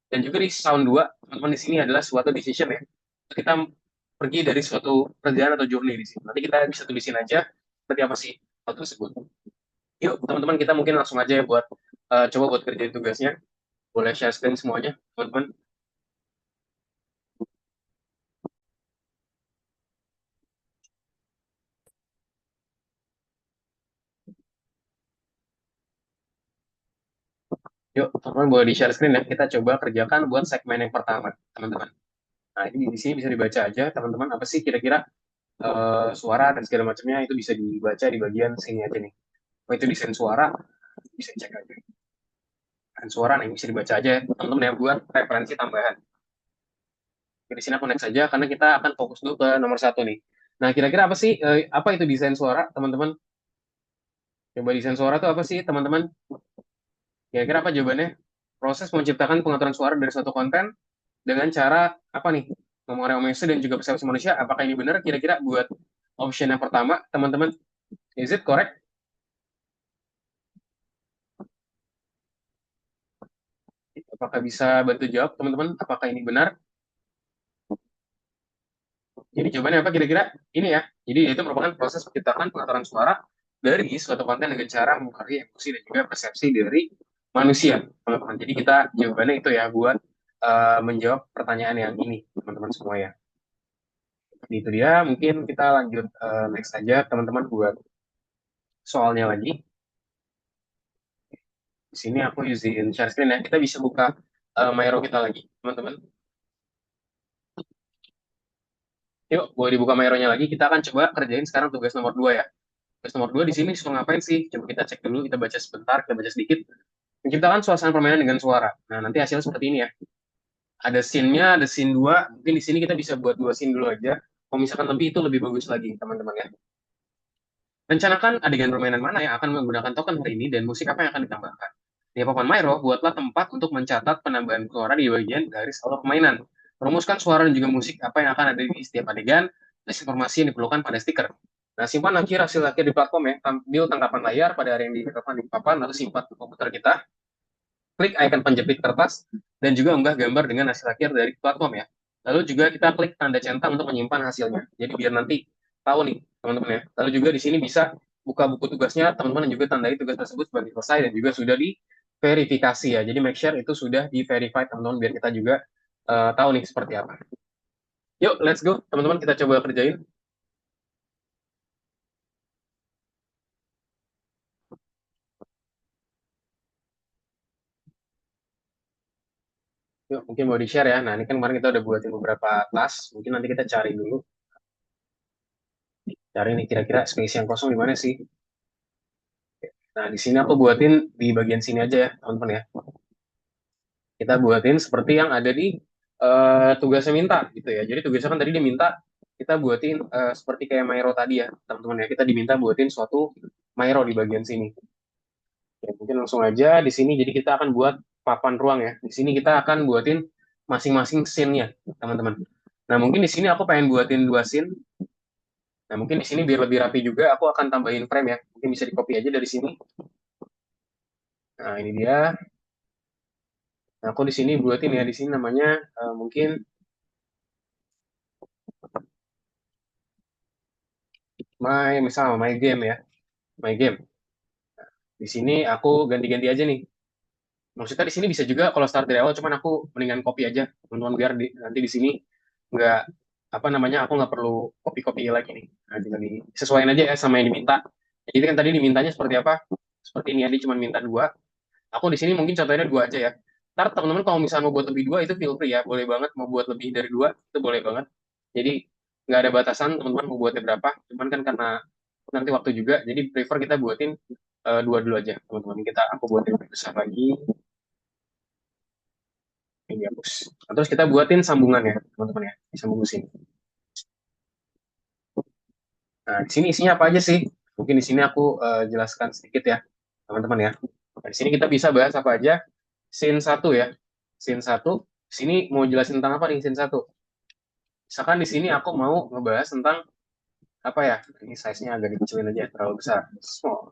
Dan juga di sound 2 teman-teman di sini adalah suatu decision ya. Kita pergi dari suatu kerjaan atau journey di sini. Nanti kita bisa tulisin aja seperti apa sih hal tersebut. Yuk teman-teman kita mungkin langsung aja ya buat coba buat kerjain tugasnya. Boleh share screen semuanya teman-teman. Yuk, teman-teman boleh di-share screen ya. Kita coba kerjakan buat segmen yang pertama, teman-teman. Nah, ini di sini bisa dibaca aja, teman-teman. Apa sih kira-kira suara dan segala macamnya itu bisa dibaca di bagian sini aja nih. Oh, itu desain suara, bisa cek aja. Dan suara nih, bisa dibaca aja ya, teman-teman ya, buat referensi tambahan. Oke, di sini aku next saja, karena kita akan fokus dulu ke nomor 1 nih. Nah, kira-kira apa sih, apa itu desain suara, teman-teman? Coba desain suara itu apa sih, teman-teman? Kira-kira apa jawabannya? Proses menciptakan pengaturan suara dari suatu konten dengan cara apa nih? Memori omese dan juga persepsi manusia. Apakah ini benar? Kira-kira buat option yang pertama, teman-teman, is it correct? Apakah bisa bantu jawab, teman-teman? Apakah ini benar? Jadi jawabannya apa kira-kira? Ini ya. Jadi itu merupakan proses menciptakan pengaturan suara dari suatu konten dengan cara mempengaruhi emosi dan juga persepsi dari manusia, teman-teman. Jadi kita jawabannya itu ya buat menjawab pertanyaan yang ini, teman-teman semua ya. Jadi itu dia. Mungkin kita lanjut next aja, teman-teman, buat soalnya lagi. Di sini aku izin share screen ya. Kita bisa buka Mairo kita lagi, teman-teman. Yuk, boleh dibuka Maironya lagi. Kita akan coba kerjain sekarang tugas nomor 2 ya. Tugas nomor 2 di sini suruh ngapain sih? Coba kita cek dulu, kita baca sebentar, kita baca sedikit. Menciptakan suasana permainan dengan suara. Nah, nanti hasilnya seperti ini ya. Ada scene-nya, ada scene 2. Mungkin di sini kita bisa buat 2 scene dulu aja. Kalau misalkan lebih itu lebih bagus lagi, teman-teman ya. Rencanakan adegan permainan mana yang akan menggunakan token hari ini dan musik apa yang akan ditambahkan. Di papan Mairo, buatlah tempat untuk mencatat penambahan suara di bagian garis alur permainan. Rumuskan suara dan juga musik apa yang akan ada di setiap adegan, dan informasi yang diperlukan pada stiker. Nah, simpan hasil akhir di platform ya, ambil tangkapan layar pada area yang ditetapkan di papan, lalu simpan ke komputer kita, klik icon penjepit kertas, dan juga unggah gambar dengan hasil akhir dari platform ya. Lalu juga kita klik tanda centang untuk menyimpan hasilnya. Jadi biar nanti tahu nih, teman-teman ya. Lalu juga di sini bisa buka buku tugasnya, teman-teman, dan juga tandai tugas tersebut sebagai selesai dan juga sudah diverifikasi ya. Jadi make sure itu sudah di-verify, teman-teman, biar kita juga tahu nih seperti apa. Yuk, let's go, teman-teman, kita coba kerjain. Yuk, mungkin mau di-share ya. Nah, ini kan kemarin kita udah buatin beberapa kelas. Mungkin nanti kita cari dulu. Cari nih kira-kira space yang kosong di mana sih? Nah, di sini aku buatin di bagian sini aja ya, teman-teman ya. Kita buatin seperti yang ada di tugasnya minta gitu ya. Jadi tugasnya kan tadi dia minta kita buatin seperti kayak Mairo tadi ya, teman-teman ya. Kita diminta buatin suatu Mairo di bagian sini. Ya, mungkin langsung aja di sini. Jadi kita akan buat papan ruang ya. Di sini kita akan buatin masing-masing scene-nya, teman-teman. Nah, mungkin di sini aku pengen buatin 2 scene. Nah, mungkin di sini biar lebih rapi juga, aku akan tambahin frame ya. Mungkin bisa di-copy aja dari sini. Nah, ini dia. Nah, aku di sini buatin ya, di sini namanya mungkin misal my game ya, my game. Di sini aku ganti-ganti aja nih. Maksudnya di sini bisa juga kalau start dari awal, cuman aku mendingan copy aja, teman-teman, biar nanti di sini nggak apa namanya, aku nggak perlu copy-copy lagi nih. Nah, tinggal sesuaiin aja ya sama yang diminta. Jadi kan tadi dimintanya seperti apa? Seperti ini, Adi cuma minta dua. Aku di sini mungkin contohnya dua aja ya. Ntar teman-teman kalau misalnya mau buat lebih dua itu feel free ya, boleh banget mau buat lebih dari dua itu boleh banget. Jadi nggak ada batasan teman-teman mau buatnya berapa. Cuman kan karena nanti waktu juga, jadi prefer kita buatin dua dulu aja teman-teman. Aku buatin lebih besar lagi, ini hapus. Nah, terus kita buatin sambungan ya teman-teman ya, disambung ke sini. Nah di sini isinya apa aja sih? Mungkin di sini aku jelaskan sedikit ya teman-teman ya. Nah, di sini kita bisa bahas apa aja. Scene satu ya. Scene satu. Sini mau jelasin tentang apa nih scene satu? Misalkan di sini aku mau ngebahas tentang apa ya? Ini size-nya agak dikecilin aja, terlalu besar. Small.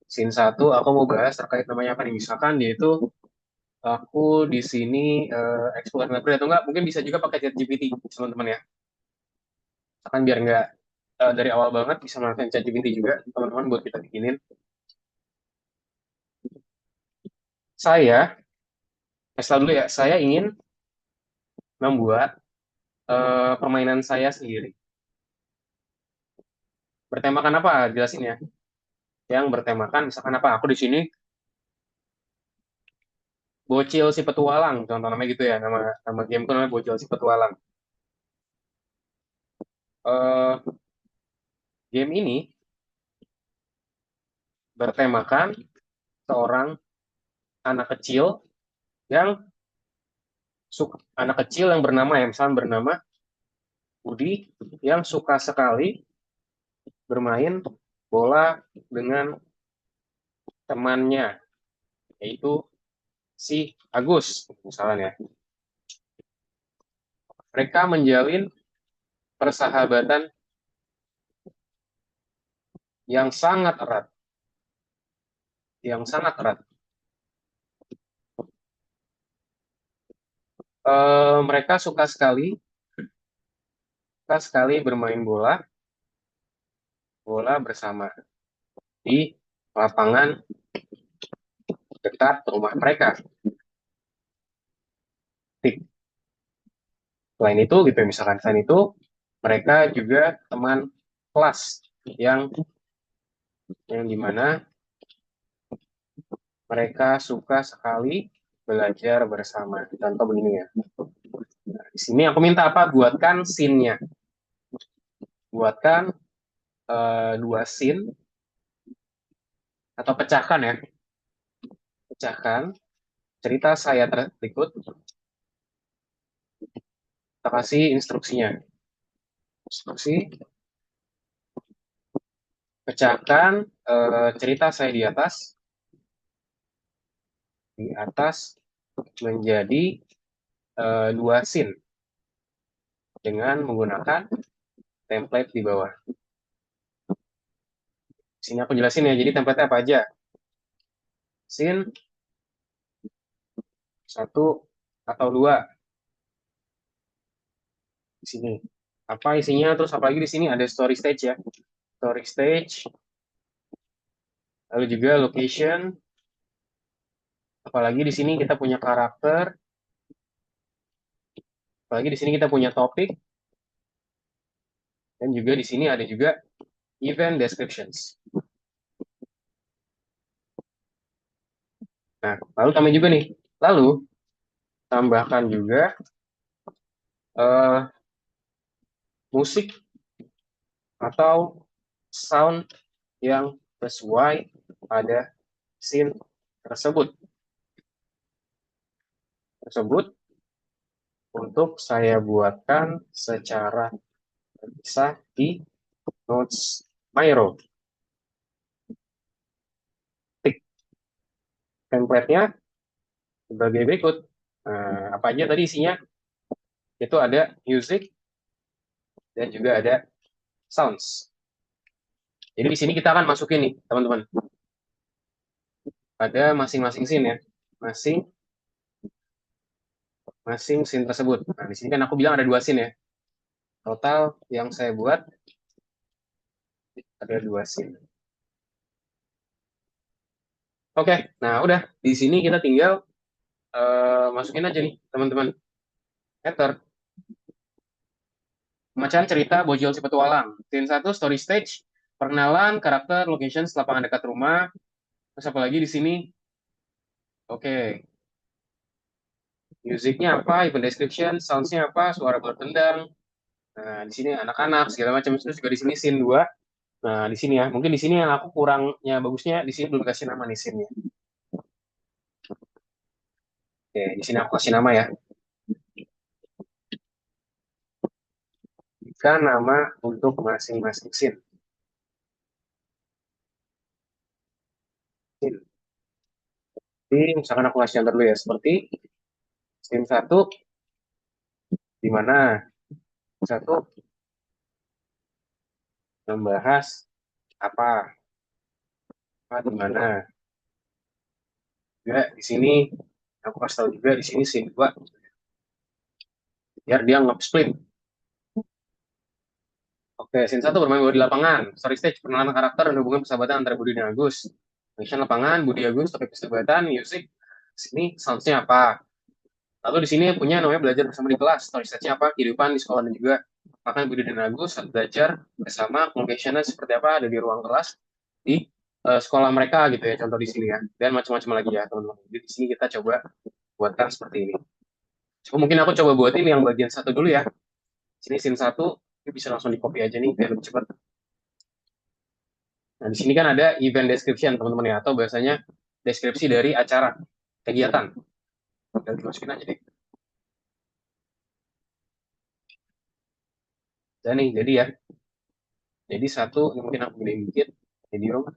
Scene satu aku mau bahas terkait namanya apa nih? Misalkan dia itu aku di sini explore library atau enggak, mungkin bisa juga pakai ChatGPT, teman-teman ya. Misalkan biar enggak dari awal banget bisa menggunakan ChatGPT juga, teman-teman, buat kita bikinin. Saya, setelah dulu ya, saya ingin membuat permainan saya sendiri. Bertemakan apa? Jelasin ya. Yang bertemakan misalkan apa? Aku di sini Bocil si Petualang, contoh namanya gitu ya. Nama game itu namanya Bocil si Petualang. Eh, game ini bertemakan seorang anak kecil yang anak kecil yang bernama ya, misalnya bernama Budi, yang suka sekali bermain bola dengan temannya, yaitu si Agus misalnya. Mereka menjalin persahabatan yang sangat erat, yang sangat erat. Mereka suka sekali bermain bola bersama di lapangan dekat rumah mereka. Selain itu gitu misalkan, selain itu mereka juga teman kelas yang dimana mereka suka sekali belajar bersama. Contoh begini ya. Nah, di sini aku minta apa? Buatkan scene-nya. Buatkan dua scene atau pecahkan ya. Pecahkan cerita saya berikut. Kita kasih instruksinya. Instruksi. Pecahkan cerita saya di atas. Di atas menjadi dua scene dengan menggunakan template di bawah. Sini aku jelasin ya, jadi template apa aja. Scene 1 atau 2 di sini. Apa isinya? Terus apalagi di sini ada story stage ya. Story stage. Lalu juga location. Apalagi di sini kita punya karakter. Apalagi di sini kita punya topik. Dan juga di sini ada juga event descriptions. Nah, lalu tambah juga nih. Lalu tambahkan juga musik atau sound yang sesuai pada scene tersebut. Untuk saya buatkan secara terpisah di notes Miro. Template-nya sebagai berikut. Nah, apa aja tadi isinya? Itu ada music dan juga ada sounds. Jadi di sini kita akan masukin nih, teman-teman. Ada masing-masing scene ya. Masing scene tersebut. Nah, di sini kan aku bilang ada 2 scene ya. Total yang saya buat Ada 2 scene. Oke, nah udah di sini kita tinggal masukin aja nih teman-teman. Enter. Pembacaan cerita Bojol si Petualang. Scene 1 story stage, perkenalan karakter, locations, lapangan dekat rumah. Terus apa lagi di sini? Oke, musiknya apa, event description, soundsnya apa, suara bertendang. Nah, di sini anak-anak segala macam. Terus juga di sini scene 2. Nah, di sini ya. Mungkin di sini yang aku kurangnya bagusnya di sini belum kasih nama nih scene-nya. Oke, di sini aku kasih nama ya. Berikan nama untuk masing-masing scene. Scene. Jadi, misalkan aku kasih contoh dulu ya. Seperti scene 1 di mana satu membahas apa, di mana. Juga di sini aku kasih tahu juga di sini scene 2 biar dia nge-split. Oke, scene 1 bermain bola di lapangan. Story stage, pengenalan karakter dan hubungan persahabatan antara Budi dan Agus. Action lapangan, Budi Agus, topik persahabatan, musik. Sini soundsnya apa? Lalu di sini punya namanya belajar bersama di kelas. Story stage-nya apa? Kehidupan di sekolah dan juga bahkan Budi dan Agus saat belajar bersama, location-nya seperti apa? Ada di ruang kelas di sekolah mereka gitu ya, contoh di sini ya. Dan macam-macam lagi ya, teman-teman. Jadi di sini kita coba buatkan seperti ini. Cuma mungkin aku coba buatin yang bagian 1 dulu ya. Sini scene 1, ini bisa langsung di copy aja nih biar lebih cepat. Nah, di sini kan ada event description, teman-teman ya, atau bahasanya deskripsi dari acara, kegiatan. Dan dimasukin aja deh. Dan nih, jadi ya. Jadi 1, ini mungkin aku gedein dikit, video.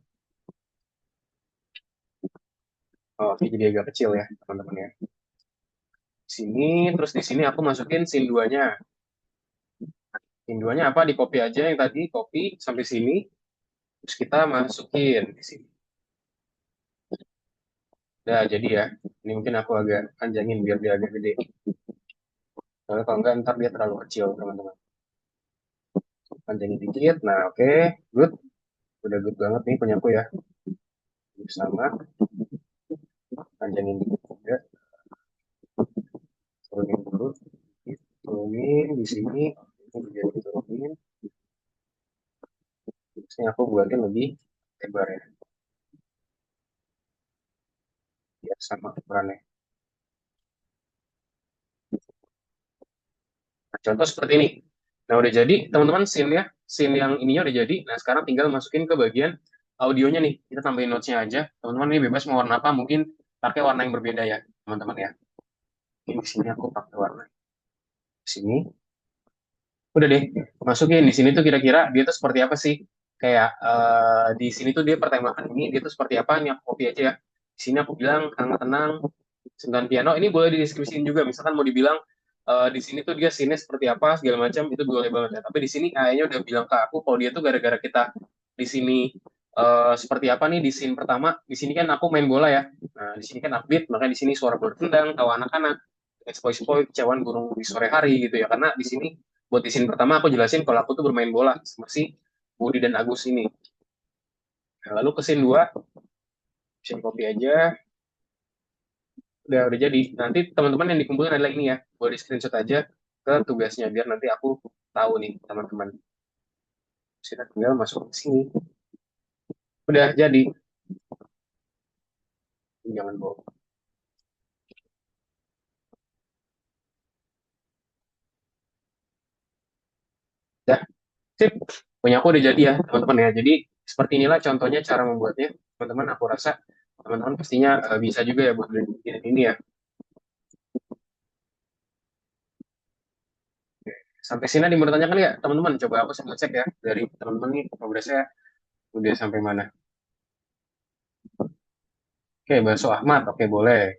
Oh, ini jadi agak kecil ya, teman-teman ya. Sini, terus di sini aku masukin scene 2-nya. Scene 2-nya apa? Di copy aja yang tadi, copy sampai sini. Terus kita masukin di sini. Nah, jadi ya, ini mungkin aku agak panjangin biar dia agak gede. Soalnya kalau enggak, ntar dia terlalu kecil, teman-teman. Panjangin dikit, nah oke, good. Udah good banget nih punya aku ya. Sama, panjangin dikit juga. Turunin dulu. Turunin di sini. Ini juga diturunin. Terusnya aku buatin lebih lebar ya. Biar sama ukurannya. Nah, contoh seperti ini. Nah, udah jadi, teman-teman, scene-nya. Scene yang ininya udah jadi. Nah, sekarang tinggal masukin ke bagian audionya nih. Kita tambahin notes-nya aja. Teman-teman, ini bebas mau warna apa. Mungkin pakai warna yang berbeda ya, teman-teman ya. Mungkin di sini aku pakai warna. Di sini. Udah deh, masukin. Di sini tuh kira-kira dia tuh seperti apa sih? Kayak di sini tuh dia pertemanan ini, dia tuh seperti apa? Nih aku copy aja ya. Di sini aku bilang, hangat tenang, sentuhan piano. Ini boleh dideskripsiin juga. Misalkan mau dibilang, di sini tuh dia scene seperti apa segala macam itu boleh banget ya. Tapi di sini kayaknya udah bilang ke aku kalau dia tuh gara-gara kita di sini seperti apa nih di scene pertama. Di sini kan aku main bola ya. Nah, di sini kan upbeat, makanya di sini suara bola tendang, tawa anak-anak, expoi-expoi, kecewaan gunung di sore hari gitu ya. Karena di sini buat di scene pertama aku jelasin kalau aku tuh bermain bola sama si Budi dan Agus ini. Nah, lalu ke scene 2, bisa copy aja. Udah jadi. Nanti teman-teman yang dikumpulkan adalah ini ya. Boleh di screenshot aja ke tugasnya biar nanti aku tahu nih teman-teman. Kita tinggal masuk ke sini. Udah jadi. Jangan bohong. Udah, sip. Punya aku udah jadi ya, teman-teman ya. Jadi seperti inilah contohnya cara membuatnya. Teman-teman, aku rasa teman-teman pastinya bisa juga ya buat bikin ini ya. Sampai sini ada yang bertanyakan ya, teman-teman. Coba aku sambil cek ya dari teman-teman nih progresnya udah sampai mana. Oke, Bakso Ahmad. Oke, boleh.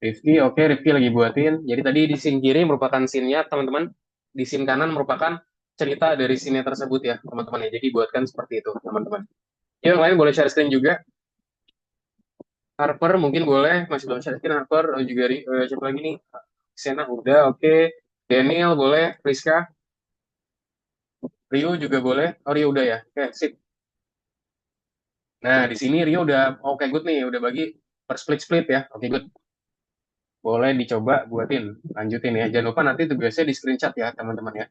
Rifki, oke, Rifki lagi buatin. Jadi tadi di scene kiri merupakan scene-nya, teman-teman. Di scene kanan merupakan cerita dari scene tersebut ya, teman-teman ya. Jadi buatkan seperti itu, teman-teman. Yang lain boleh share screen juga. Harper mungkin boleh, masih belum share screen Harper. Juga siapa lagi nih? Sena udah, oke. Daniel boleh, Rizka. Rio juga boleh. Oh, Rio udah ya. Oke, sip. Nah, di sini Rio udah oke good nih, udah bagi per split-split ya. Oke good. Boleh dicoba buatin. Lanjutin ya. Jangan lupa nanti tugasnya di screenshot ya, teman-teman ya.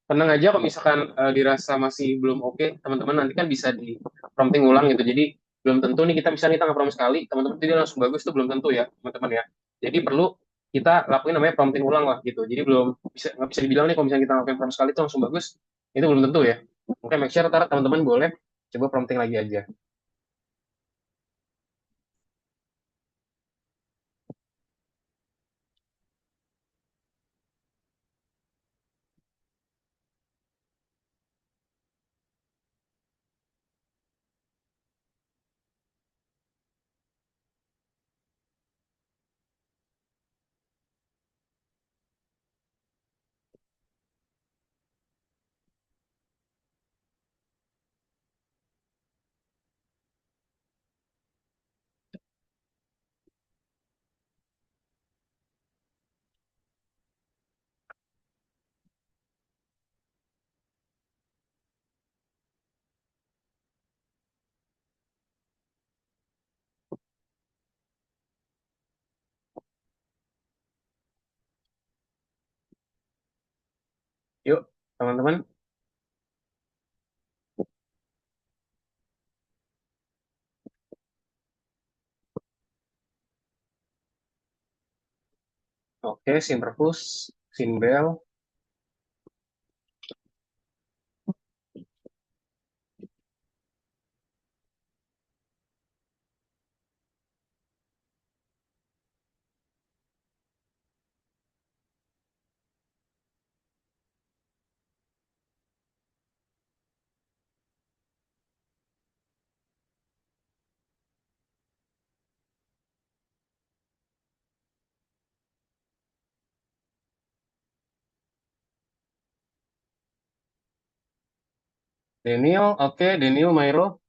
Tenang aja kalau misalkan dirasa masih belum oke, teman-teman nanti kan bisa di prompting ulang gitu. Jadi belum tentu nih kita misalnya kita nge-prompt sekali, teman-teman tidak langsung bagus tuh belum tentu ya, teman-teman ya. Jadi perlu kita lakuin namanya prompting ulang lah gitu. Jadi belum bisa nggak bisa dibilang nih kalau misalnya kita lakuin prompt sekali itu langsung bagus, itu belum tentu ya. Oke, make sure ntar teman-teman boleh coba prompting lagi aja. Yuk, teman-teman. Oke, Sinterklas, Sinbel. Daniel, oke, Daniel, Mairo.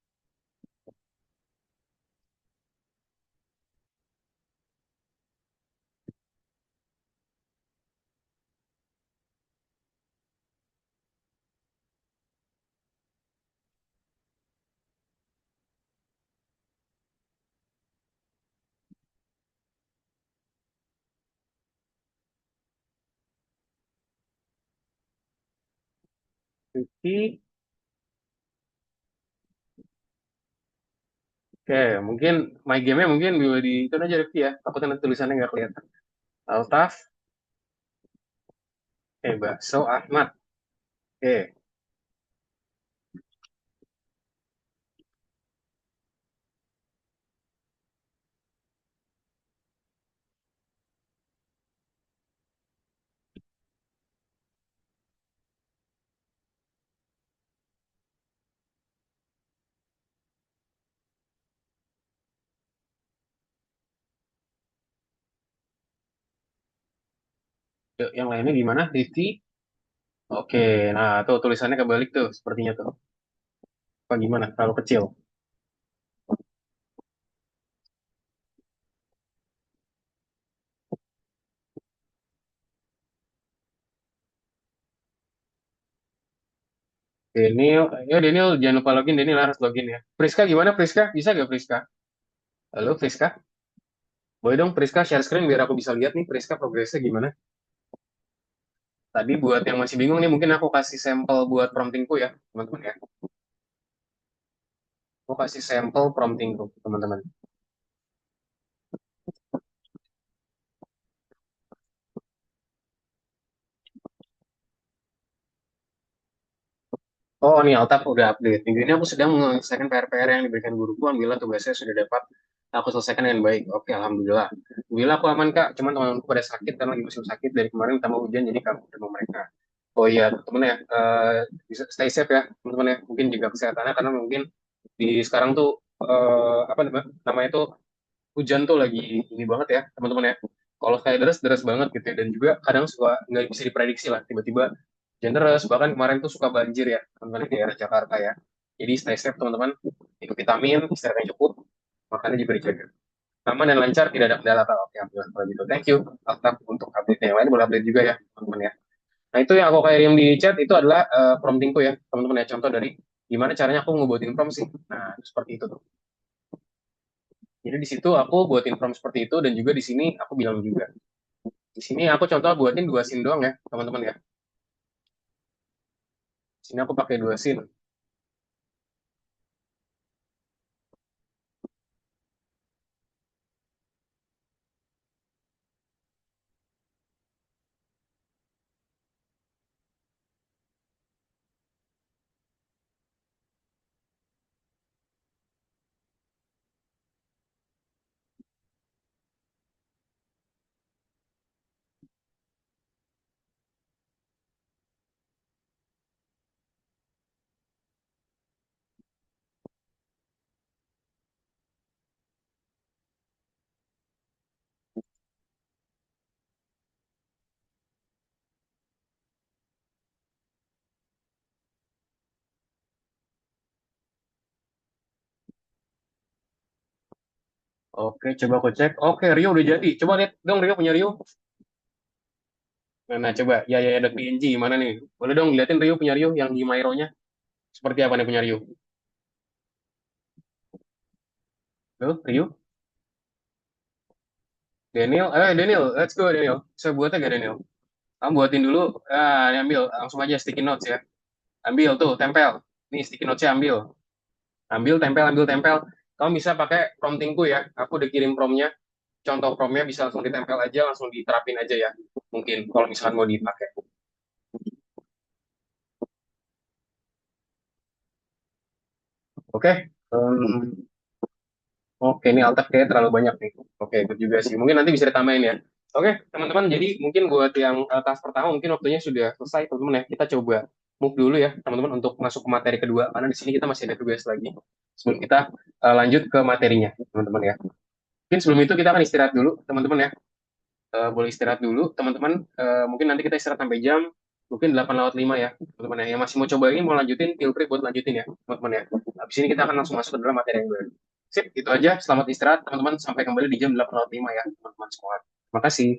Vicky. Oke, mungkin my game-nya mungkin bisa di itu aja Rifki ya. Aku nanti tulisannya nggak kelihatan. Altaf, Bakso Ahmad. Oke, yuk, yang lainnya gimana? Rifki. Oke, nah tuh tulisannya kebalik tuh, sepertinya tuh. Apa gimana? Terlalu kecil. Daniel, ya Daniel jangan lupa login. Daniel harus login ya. Priska gimana Priska? Bisa gak Priska? Halo Priska? Boleh dong Priska share screen biar aku bisa lihat nih Priska progresnya gimana. Tadi buat yang masih bingung nih mungkin aku kasih sampel buat promptingku ya teman-teman ya. Aku kasih sampel promptingku teman-teman. Oh, nih Altaf udah update. Minggu ini aku sedang menyelesaikan PR-PR yang diberikan guruku. Alhamdulillah tugasnya sudah dapat aku selesaikan dengan baik. Oke, Alhamdulillah. Alhamdulillah aku aman, Kak. Cuman teman-temanku pada sakit karena lagi musim sakit dari kemarin tambah hujan, jadi kamu ketemu mereka. Oh iya, teman ya, bisa stay safe ya, teman-teman ya. Mungkin juga kesehatannya karena mungkin di sekarang tuh apa namanya tuh hujan tuh lagi ini banget ya, teman-teman ya. Kalau kayak deras, deras banget gitu ya. Dan juga kadang suka nggak bisa diprediksi lah, tiba-tiba hujan deras. Bahkan kemarin tuh suka banjir ya, teman-teman di daerah Jakarta ya. Jadi stay safe teman-teman, ikut vitamin, istirahat yang cukup, makannya juga dijaga. Aman dan lancar, tidak ada kendala. Oke, alhamdulillah kalau gitu. Thank you, Altaf, untuk update yang lain boleh update juga ya, teman-teman ya. Nah, itu yang aku kirim di chat itu adalah promptingku ya, teman-teman ya. Contoh dari gimana caranya aku ngebuatin prompt sih. Nah, seperti itu tuh. Jadi di situ aku buatin prompt seperti itu dan juga di sini aku bilang juga. Di sini aku contoh buatin 2 scene doang ya, teman-teman ya. Di sini aku pakai 2 scene. Oke, coba aku cek. Oke, Rio udah jadi. Coba lihat dong Rio punya Rio. Nah, coba ya .png mana nih? Boleh dong liatin Rio punya Rio yang di Mairo-nya. Seperti apa nih punya Rio? Tuh, Rio. Daniel, Daniel, let's go Daniel. Saya buatnya gak Daniel? Kamu buatin dulu. Ini ambil, langsung aja sticky notes ya. Ambil tuh, tempel. Nih sticky notes-nya ambil. Ambil, tempel, ambil, tempel. Kamu bisa pakai promptingku ya. Aku udah kirim promptnya. Contoh promptnya bisa langsung ditempel aja, langsung diterapin aja ya. Mungkin kalau misalkan mau dipakai. Oke. Oke, ini Altaf kayaknya terlalu banyak nih. Oke, itu juga sih. Mungkin nanti bisa ditambahin ya. Oke, teman-teman. Jadi mungkin buat yang task pertama mungkin waktunya sudah selesai, teman-teman ya. Kita coba move dulu ya, teman-teman, untuk masuk ke materi kedua. Karena di sini kita masih ada tugas lagi. Sebelum kita lanjut ke materinya, teman-teman ya. Mungkin sebelum itu kita akan istirahat dulu, teman-teman ya. Boleh istirahat dulu, teman-teman. Mungkin nanti kita istirahat sampai jam mungkin 8:05 ya, teman-teman ya. Yang masih mau coba ini mau lanjutin, feel free buat lanjutin ya, teman-teman ya. Habis ini kita akan langsung masuk ke dalam materi yang baru. Sip, itu aja. Selamat istirahat, teman-teman. Sampai kembali di jam 8:05 ya, teman-teman semua. Terima kasih.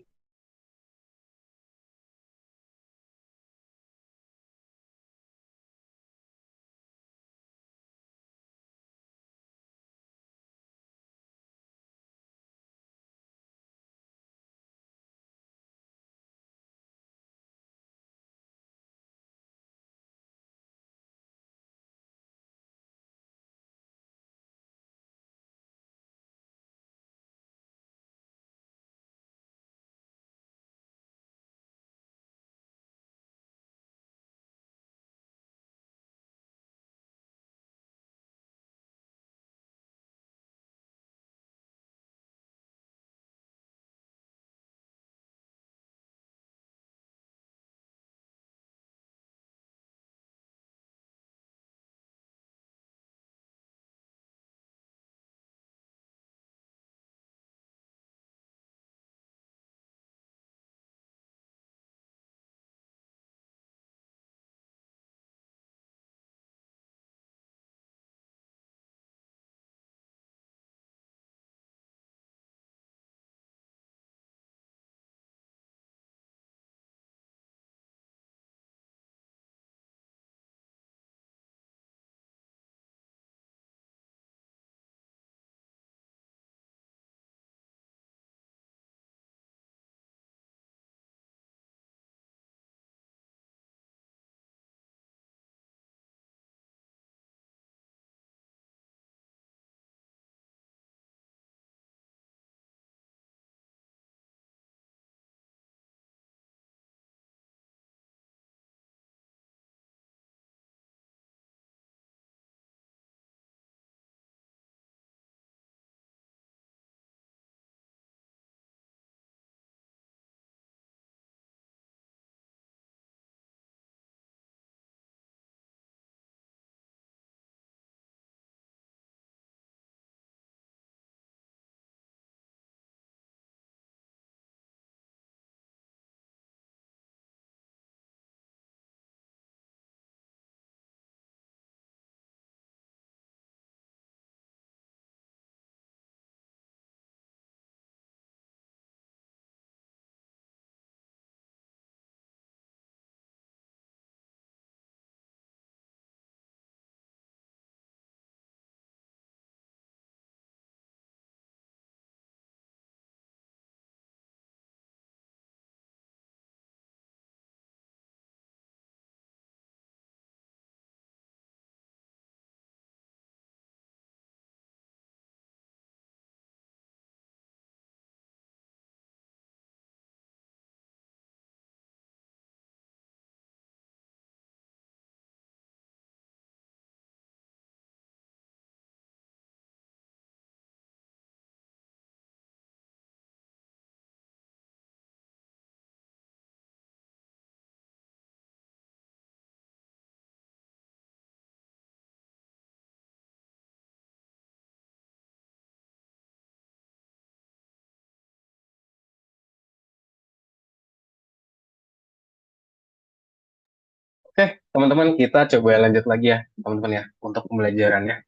teman-teman kita coba lanjut lagi ya, teman-teman ya, untuk pembelajarannya.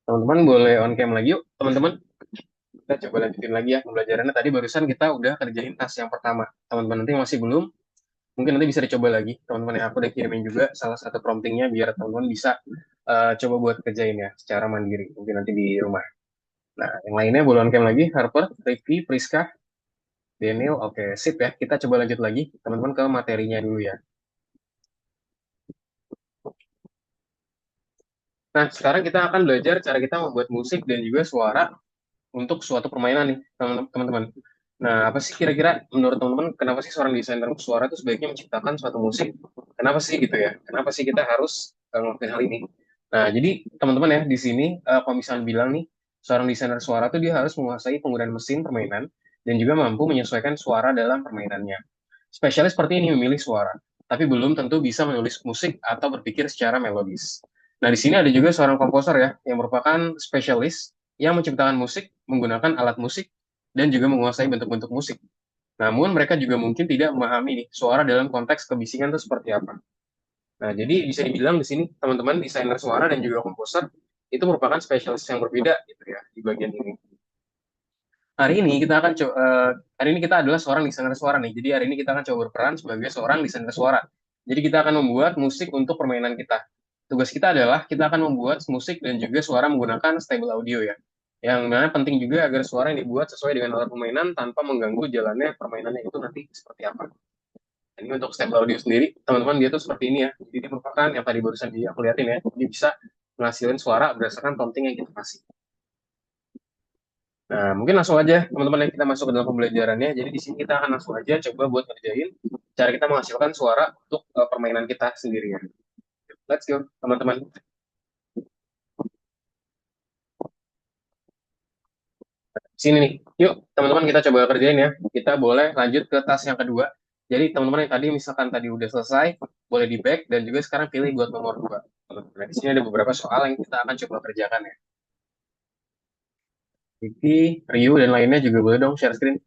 Teman-teman boleh on cam lagi yuk, teman-teman. Kita coba lanjutin lagi ya pembelajarannya. Tadi barusan kita udah kerjain tas yang pertama. Teman-teman nanti masih belum, mungkin nanti bisa dicoba lagi. Teman-teman ya, aku udah kirimin juga salah satu promptingnya biar teman-teman bisa coba buat kerjain ya secara mandiri. Mungkin nanti di rumah. Nah, yang lainnya boleh on cam lagi. Harper, Ricky, Priska, Daniel. Oke, sip ya. Kita coba lanjut lagi. Teman-teman ke materinya dulu ya. Nah, sekarang kita akan belajar cara kita membuat musik dan juga suara untuk suatu permainan nih, teman-teman. Nah, apa sih kira-kira menurut teman-teman, kenapa sih seorang desainer suara itu sebaiknya menciptakan suatu musik? Kenapa sih gitu ya? Kenapa sih kita harus ngelakuin hal ini? Nah, jadi teman-teman ya, di sini kalau misalnya bilang nih, seorang desainer suara tuh dia harus menguasai penggunaan mesin permainan dan juga mampu menyesuaikan suara dalam permainannya. Spesialis seperti ini memilih suara, tapi belum tentu bisa menulis musik atau berpikir secara melodis. Nah, di sini ada juga seorang komposer ya, yang merupakan spesialis yang menciptakan musik menggunakan alat musik dan juga menguasai bentuk-bentuk musik. Namun mereka juga mungkin tidak memahami nih, suara dalam konteks kebisingan itu seperti apa. Nah, jadi bisa dibilang di sini teman-teman desainer suara dan juga komposer itu merupakan spesialis yang berbeda gitu ya di bagian ini. Hari ini kita adalah seorang desainer suara nih. Jadi hari ini kita akan coba berperan sebagai seorang desainer suara. Jadi kita akan membuat musik untuk permainan kita. Tugas kita adalah kita akan membuat musik dan juga suara menggunakan stable audio ya. Yang mana penting juga agar suara yang dibuat sesuai dengan alat permainan tanpa mengganggu jalannya permainannya itu nanti seperti apa. Ini untuk stable audio sendiri, teman-teman dia tuh seperti ini ya. Jadi dia merupakan yang tadi barusan aku liatin ya. Dia bisa menghasilkan suara berdasarkan prompting yang kita kasih. Nah, mungkin langsung aja teman-teman yang kita masuk ke dalam pembelajarannya. Jadi di sini kita akan langsung aja coba buat ngerjain cara kita menghasilkan suara untuk permainan kita sendiri ya. Let's go, teman-teman. Sini nih, yuk teman-teman kita coba kerjain ya. Kita boleh lanjut ke tas yang kedua. Jadi teman-teman yang tadi misalkan tadi udah selesai, boleh di back dan juga sekarang pilih buat nomor 2. Nah, di sini ada beberapa soal yang kita akan coba kerjakan ya. Vicky, Ryu, dan lainnya juga boleh dong share screen.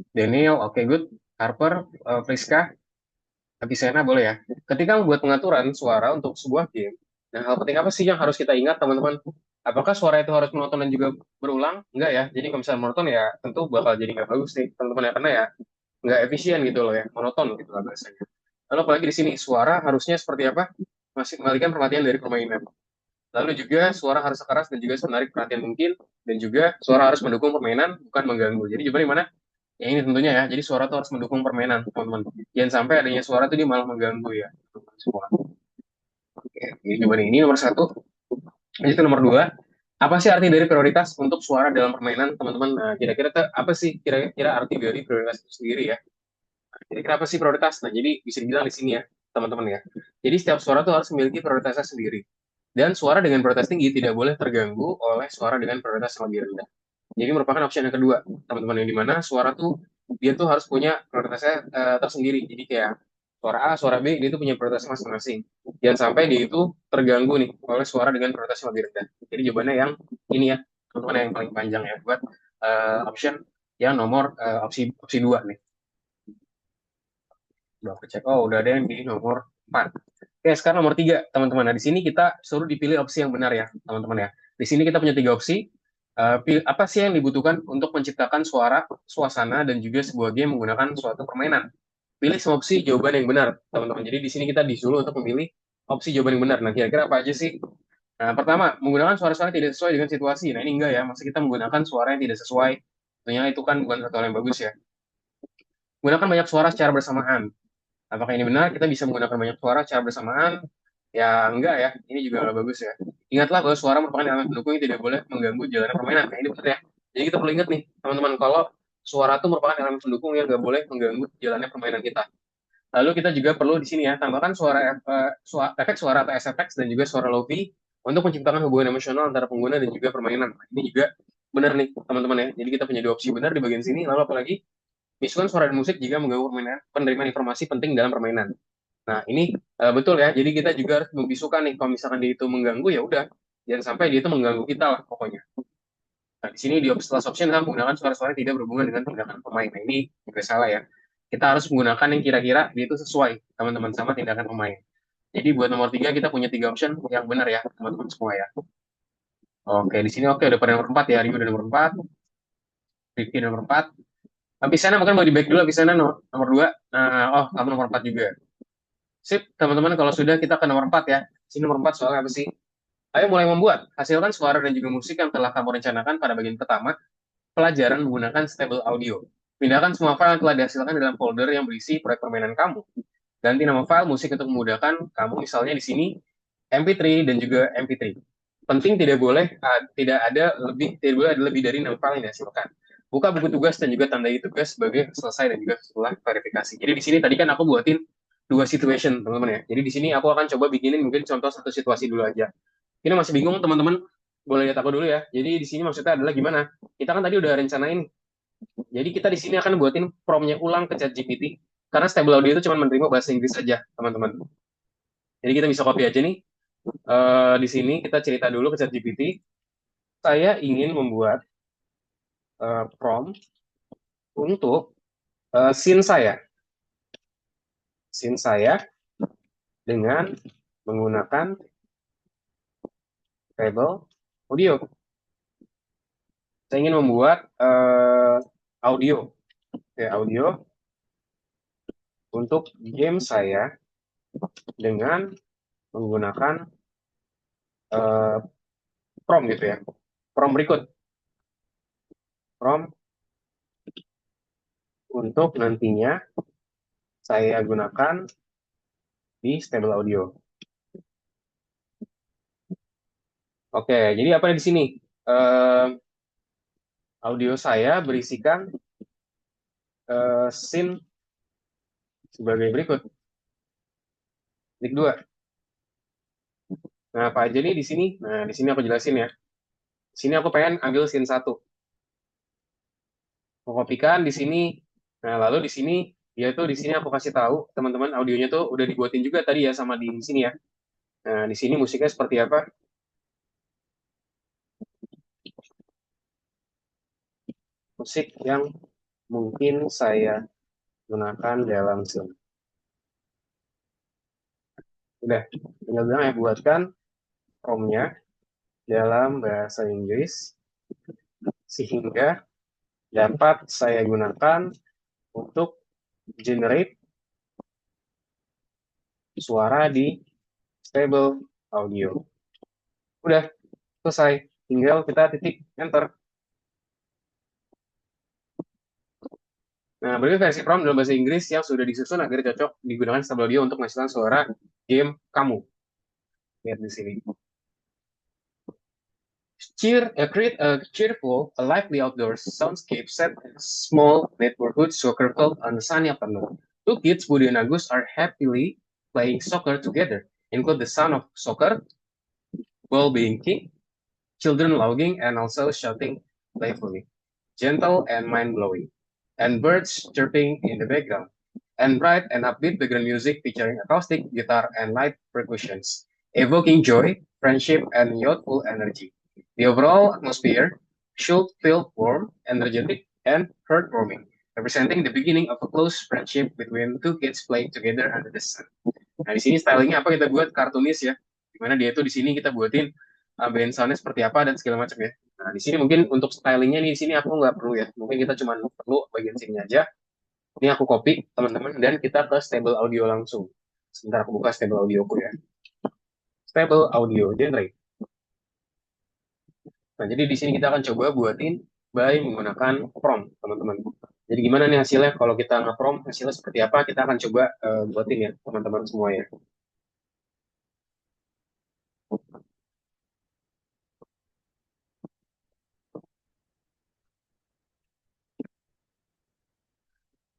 Daniel, oke good. Harper, Friska, Apisena boleh ya. Ketika membuat pengaturan suara untuk sebuah game, nah hal penting apa sih yang harus kita ingat teman-teman? Apakah suara itu harus monoton dan juga berulang? Enggak ya. Jadi kalau misalnya monoton ya tentu bakal jadi nggak bagus nih teman-teman ya karena ya nggak efisien gitu loh ya, monoton gitu lah bahasanya. Lalu apalagi di sini suara harusnya seperti apa? Masih mengalihkan perhatian dari permainan. Lalu juga suara harus keras dan juga menarik perhatian mungkin dan juga suara harus mendukung permainan bukan mengganggu. Jadi jawabannya mana? Ya ini tentunya ya. Jadi suara itu harus mendukung permainan, teman-teman. Jangan sampai adanya suara itu dia malah mengganggu ya, semua. Oke, ini jawabannya ini nomor 1. Lanjut ke nomor 2. Apa sih arti dari prioritas untuk suara dalam permainan, teman-teman? Nah, kira-kira apa sih kira-kira arti dari prioritas itu sendiri ya? Kira-kira apa sih prioritas? Nah, jadi bisa dibilang di sini ya, teman-teman ya. Jadi setiap suara itu harus memiliki prioritasnya sendiri. Dan suara dengan prioritas tinggi tidak boleh terganggu oleh suara dengan prioritas yang lebih rendah. Jadi merupakan opsi yang kedua, teman-teman, yang dimana suara tuh dia tuh harus punya prioritasnya tersendiri. Jadi kayak suara A, suara B, dia tuh punya prioritas masing-masing. Jangan sampai dia itu terganggu nih oleh suara dengan prioritas yang lebih rendah. Jadi jawabannya yang ini ya, teman-teman, yang paling panjang ya buat option yang nomor opsi 2 nih. Udah aku cek, oh udah ada yang di nomor 4. Oke, sekarang nomor 3, teman-teman. Nah, di sini kita suruh dipilih opsi yang benar ya, teman-teman ya. Di sini kita punya 3 opsi. Apa sih yang dibutuhkan untuk menciptakan suara, suasana, dan juga sebuah game menggunakan suatu permainan? Pilih semua opsi jawaban yang benar, teman-teman. Jadi di sini kita disuruh untuk memilih opsi jawaban yang benar. Nah, kira-kira apa aja sih? Nah, pertama, menggunakan suara-suara yang tidak sesuai dengan situasi. Nah, ini enggak ya. Masa kita menggunakan suara yang tidak sesuai? Tentunya itu kan bukan satu hal yang bagus ya. Gunakan banyak suara secara bersamaan. Apakah ini benar? Kita bisa menggunakan banyak suara secara bersamaan? Ya, enggak ya. Ini juga nggak bagus ya. Ingatlah bahwa suara merupakan elemen pendukung yang tidak boleh mengganggu jalannya permainan. Nah, ini benar ya. Jadi kita perlu ingat nih, teman-teman, kalau suara itu merupakan elemen pendukung yang nggak boleh mengganggu jalannya permainan kita. Lalu kita juga perlu di sini ya, tambahkan efek suara atau SFX dan juga suara lofi untuk menciptakan hubungan emosional antara pengguna dan juga permainan. Nah, ini juga benar nih, teman-teman ya. Jadi kita punya 2 opsi benar di bagian sini. Lalu apalagi bisukan suara dan musik jika mengganggu penerimaan informasi penting dalam permainan. Nah, ini betul ya. Jadi kita juga harus membisukan nih. Kalau misalkan dia itu mengganggu, ya udah. Jangan sampai dia itu mengganggu kita lah pokoknya. Nah, di sini di last option adalah menggunakan suara-suara yang tidak berhubungan dengan tindakan pemain. Nah, ini juga salah ya. Kita harus menggunakan yang kira-kira dia itu sesuai, teman-teman, sama tindakan pemain. Jadi buat nomor 3 kita punya 3 option yang benar ya, teman-teman semua ya. Oke, di sini oke udah pada nomor 4 ya. Rio udah nomor 4, Rifki nomor 4. Habis sana mungkin mau di back dulu, habis sana nomor 2. Nah, oh, kamu nomor 4 juga. Sip, teman-teman kalau sudah kita ke nomor 4 ya. Sini nomor 4 soalnya apa sih? Ayo mulai membuat. Hasilkan suara dan juga musik yang telah kamu rencanakan pada bagian pertama, pelajaran menggunakan stable audio. Pindahkan semua file yang telah dihasilkan dalam folder yang berisi proyek permainan kamu. Ganti nama file musik untuk memudahkan kamu, misalnya di sini MP3 dan juga MP3. Penting tidak boleh ada lebih dari 6 file yang dihasilkan. Buka buku tugas dan juga tandai tugas sebagai selesai dan juga setelah verifikasi. Jadi di sini tadi kan aku buatin 2 situation, teman-teman ya. Jadi di sini aku akan coba bikinin mungkin contoh 1 situasi dulu aja. Ini masih bingung, teman-teman? Boleh lihat aku dulu ya. Jadi di sini maksudnya adalah gimana? Kita kan tadi udah rencanain. Jadi kita di sini akan buatin prompt-nya ulang ke ChatGPT. Karena stable audio itu cuma menerima bahasa Inggris saja, teman-teman. Jadi kita bisa copy aja nih. Di sini kita cerita dulu ke ChatGPT. Saya ingin membuat prompt untuk scene saya dengan menggunakan stable audio. Saya ingin membuat audio untuk game saya dengan menggunakan prompt gitu ya. Prompt berikut. Prompt untuk nantinya saya gunakan di stable audio. Oke, jadi apa di sini? Audio saya berisikan scene sebagai berikut. Klik 2. Nah, apa aja nih di sini? Nah, di sini aku jelasin ya. Di sini aku pengen ambil scene 1. Aku kopikan di sini. Nah, lalu di sini yaitu di sini aku kasih tahu teman-teman audionya tuh udah dibuatin juga tadi ya sama di sini ya. Nah, di sini musiknya seperti apa? Musik yang mungkin saya gunakan dalam scene. Udah, tinggal bilang ya buatkan prompt-nya dalam bahasa Inggris sehingga dapat saya gunakan untuk generate suara di stable audio. Udah, selesai. Tinggal kita titik enter. Nah, berikut versi prompt dalam bahasa Inggris yang sudah disusun agar cocok digunakan stable audio untuk menghasilkan suara game kamu. Lihat di sini. Create a cheerful, a lively outdoor soundscape set in a small neighborhood soccer field on a sunny afternoon. Two kids, Budi and Agus, are happily playing soccer together. Include the sound of soccer, ball being kicked, children laughing and also shouting playfully. Gentle and mind-blowing. And birds chirping in the background. And bright and upbeat background music featuring acoustic guitar and light percussions, evoking joy, friendship, and youthful energy. The overall atmosphere should feel warm, energetic, and heartwarming, representing the beginning of a close friendship between two kids playing together under the sun. Nah, di sini stylingnya apa kita buat kartunis ya, dimana dia itu di sini kita buatin band soundnya seperti apa dan segala macam ya. Nah, di sini mungkin untuk stylingnya nih di sini aku nggak perlu ya, mungkin kita cuma perlu bagian sini aja. Ini aku copy teman-teman dan kita ke stable audio langsung. Sebentar aku buka stable audioku ya. Stable audio generate. Nah, jadi di sini kita akan coba buatin by menggunakan prompt, teman-teman. Jadi gimana nih hasilnya? Kalau kita nge-prompt, hasilnya seperti apa? Kita akan coba buatin ya, teman-teman semua ya.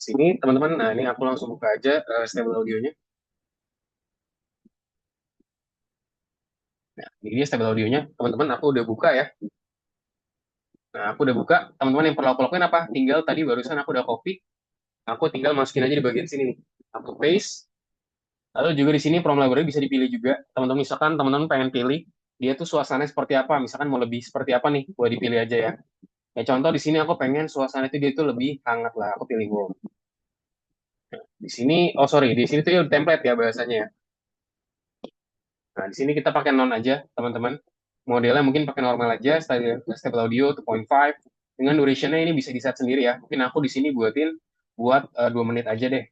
Sini, teman-teman. Nah, ini aku langsung buka aja stable audionya. Nah, ini dia stable audionya. Teman-teman, aku udah buka ya. Nah, aku udah buka. Teman-teman yang perlu aku lakuin apa? Tinggal tadi barusan aku udah copy. Aku tinggal masukin aja di bagian sini nih. Aku paste. Lalu juga di sini prompt library bisa dipilih juga. Teman-teman misalkan teman-teman pengen pilih dia tuh suasananya seperti apa. Misalkan mau lebih seperti apa nih, boleh dipilih aja ya. Ya contoh di sini aku pengen suasana itu dia tuh lebih hangat lah. Aku pilih warm. Di sini, oh sorry, di sini tuh ya template ya bahasanya ya. Nah, di sini kita pakai non aja, teman-teman. Modelnya mungkin pakai normal aja, stable audio 2.5. Dengan durationnya ini bisa di-set sendiri ya. Mungkin aku di sini buat 2 menit aja deh.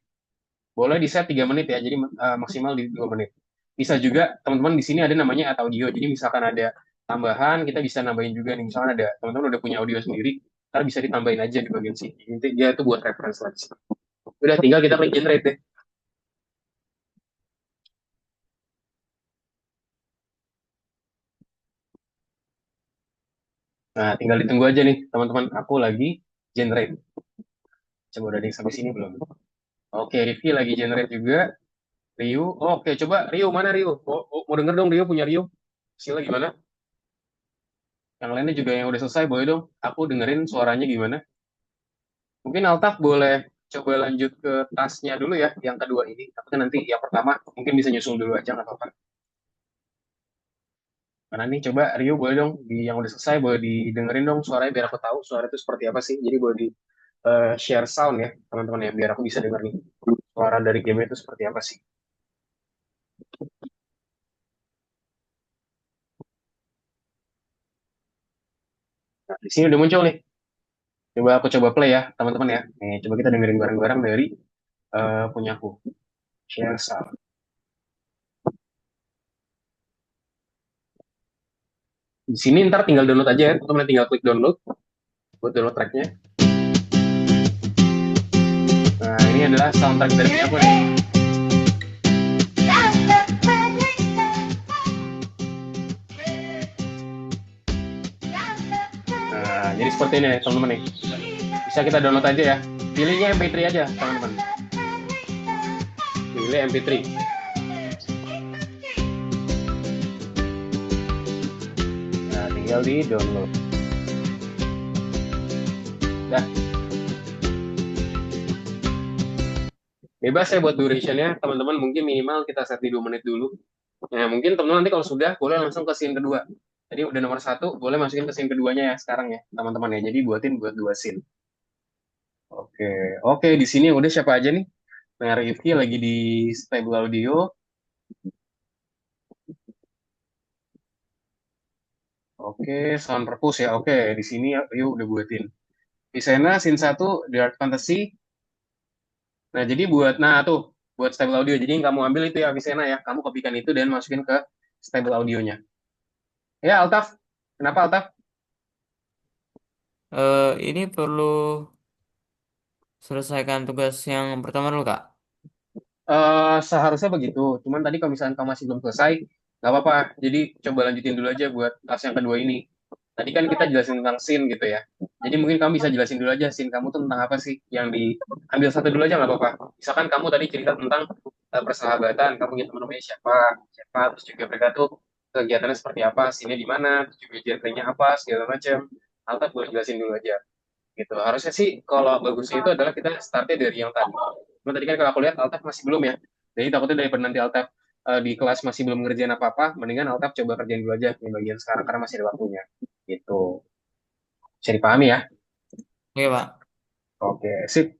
Boleh di-set 3 menit ya, jadi maksimal di 2 menit. Bisa juga, teman-teman di sini ada namanya add audio. Jadi misalkan ada tambahan, kita bisa nambahin juga nih. Misalkan ada teman-teman udah punya audio sendiri, ntar bisa ditambahin aja di bagian sini. Intinya itu buat reference lagi. Udah tinggal kita klik generate deh. Nah, tinggal ditunggu aja nih, teman-teman. Aku lagi generate. Coba udah ada yang sampai sini belum? Oke, Rifki lagi generate juga. Rio, oke, coba Rio mana Rio? Mau denger dong Rio punya Rio. Hasilnya gimana? Yang lainnya juga yang udah selesai, boleh dong. Aku dengerin suaranya gimana. Mungkin Altaf boleh coba lanjut ke tasnya dulu ya, yang kedua ini. Tapi kan nanti yang pertama mungkin bisa nyusul dulu aja, nggak apa-apa. Mana nih, coba Rio boleh dong, di yang udah selesai boleh didengerin dong suaranya biar aku tahu suara itu seperti apa sih. Jadi boleh di share sound ya, teman-teman ya, biar aku bisa denger nih suara dari game itu seperti apa sih. Nah, di sini udah muncul nih. Coba aku coba play ya, teman-teman ya. Nih, coba kita dengerin bareng-bareng dari punyaku. Share sound. Di sini ntar tinggal download aja ya, teman-teman tinggal klik download buat download tracknya. Nah, ini adalah soundtrack dari punyaku nih. Nah, jadi seperti ini ya, teman-teman nih. Bisa kita download aja ya. Pilihnya MP3 aja, teman-teman. Pilih MP3. Nah, tinggal di download. Dah. Bebas ya buat durationnya, teman-teman. Mungkin minimal kita set di 2 menit dulu. Nah, mungkin teman-teman nanti kalau sudah, boleh langsung ke scene kedua. Jadi udah nomor 1, boleh masukin ke scene keduanya ya sekarang ya, teman-teman ya. Jadi buat 2 scene. Oke, oke di sini udah siapa aja nih? Nah, Rifki lagi di stable audio. Oke, sound purpose ya. Oke, di sini yuk udah buatin. Visena scene 1 Dark Fantasy. Nah, jadi buat stable audio. Jadi yang kamu ambil itu ya Visena ya. Kamu kopikan itu dan masukin ke stable audionya. Ya, Altaf. Kenapa Altaf? Ini perlu selesaikan tugas yang pertama dulu, Kak. Seharusnya begitu. Cuman tadi kalau misalnya kamu masih belum selesai, nggak apa-apa. Jadi coba lanjutin dulu aja buat tas yang kedua ini. Tadi kan kita jelasin tentang scene gitu ya. Jadi mungkin kamu bisa jelasin dulu aja scene kamu tuh tentang apa sih yang diambil satu dulu aja nggak apa-apa. Misalkan kamu tadi cerita tentang persahabatan, kamu punya teman namanya siapa, siapa, terus juga mereka tuh kegiatannya seperti apa, scene-nya di mana, terus juga genre-nya apa, segala macam. Alta boleh jelasin dulu aja gitu. Harusnya sih kalau bagusnya itu adalah kita startnya dari yang tadi. Cuma tadi kan kalau aku lihat Altaf masih belum ya. Jadi takutnya daripada nanti Altaf di kelas masih belum ngerjain apa-apa, mendingan Altaf coba kerjain dulu aja di bagian sekarang karena masih ada waktunya. Gitu. Bisa dipahami ya? Oke, Pak. Oke, sip.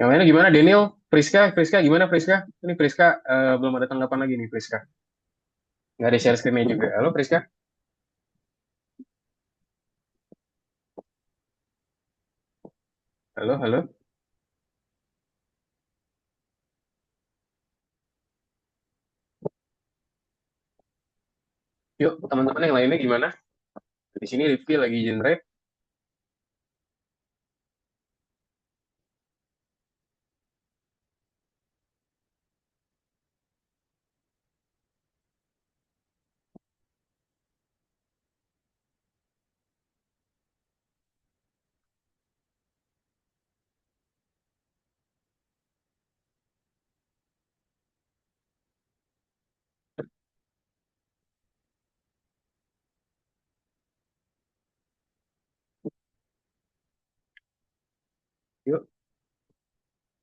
Yang lainnya gimana, Daniel? Friska gimana Friska? Ini Friska belum ada tanggapan lagi nih Friska. Nggak ada share screen-nya juga. Halo Friska? Halo, halo. Yuk, teman-teman yang lainnya gimana? Di sini Rifki lagi generate. Yuk,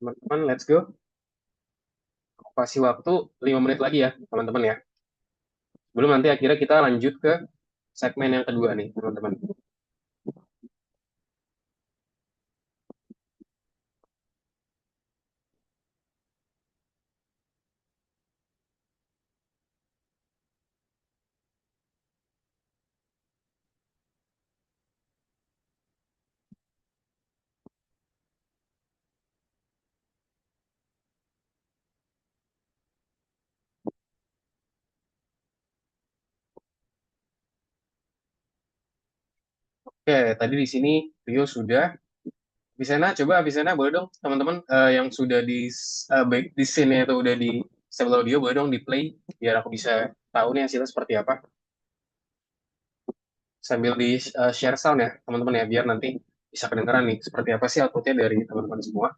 teman-teman, let's go. Kasih waktu 5 menit lagi ya, teman-teman ya. Belum nanti akhirnya kita lanjut ke segmen yang kedua nih, teman-teman. Oke, tadi di sini Rio sudah. Avisena boleh dong teman-teman yang sudah baik di scene atau udah di stable audio boleh dong di play biar aku bisa tahu nih hasilnya seperti apa. Sambil di share sound ya teman-teman ya biar nanti bisa kedengeran nih seperti apa sih outputnya dari teman-teman semua.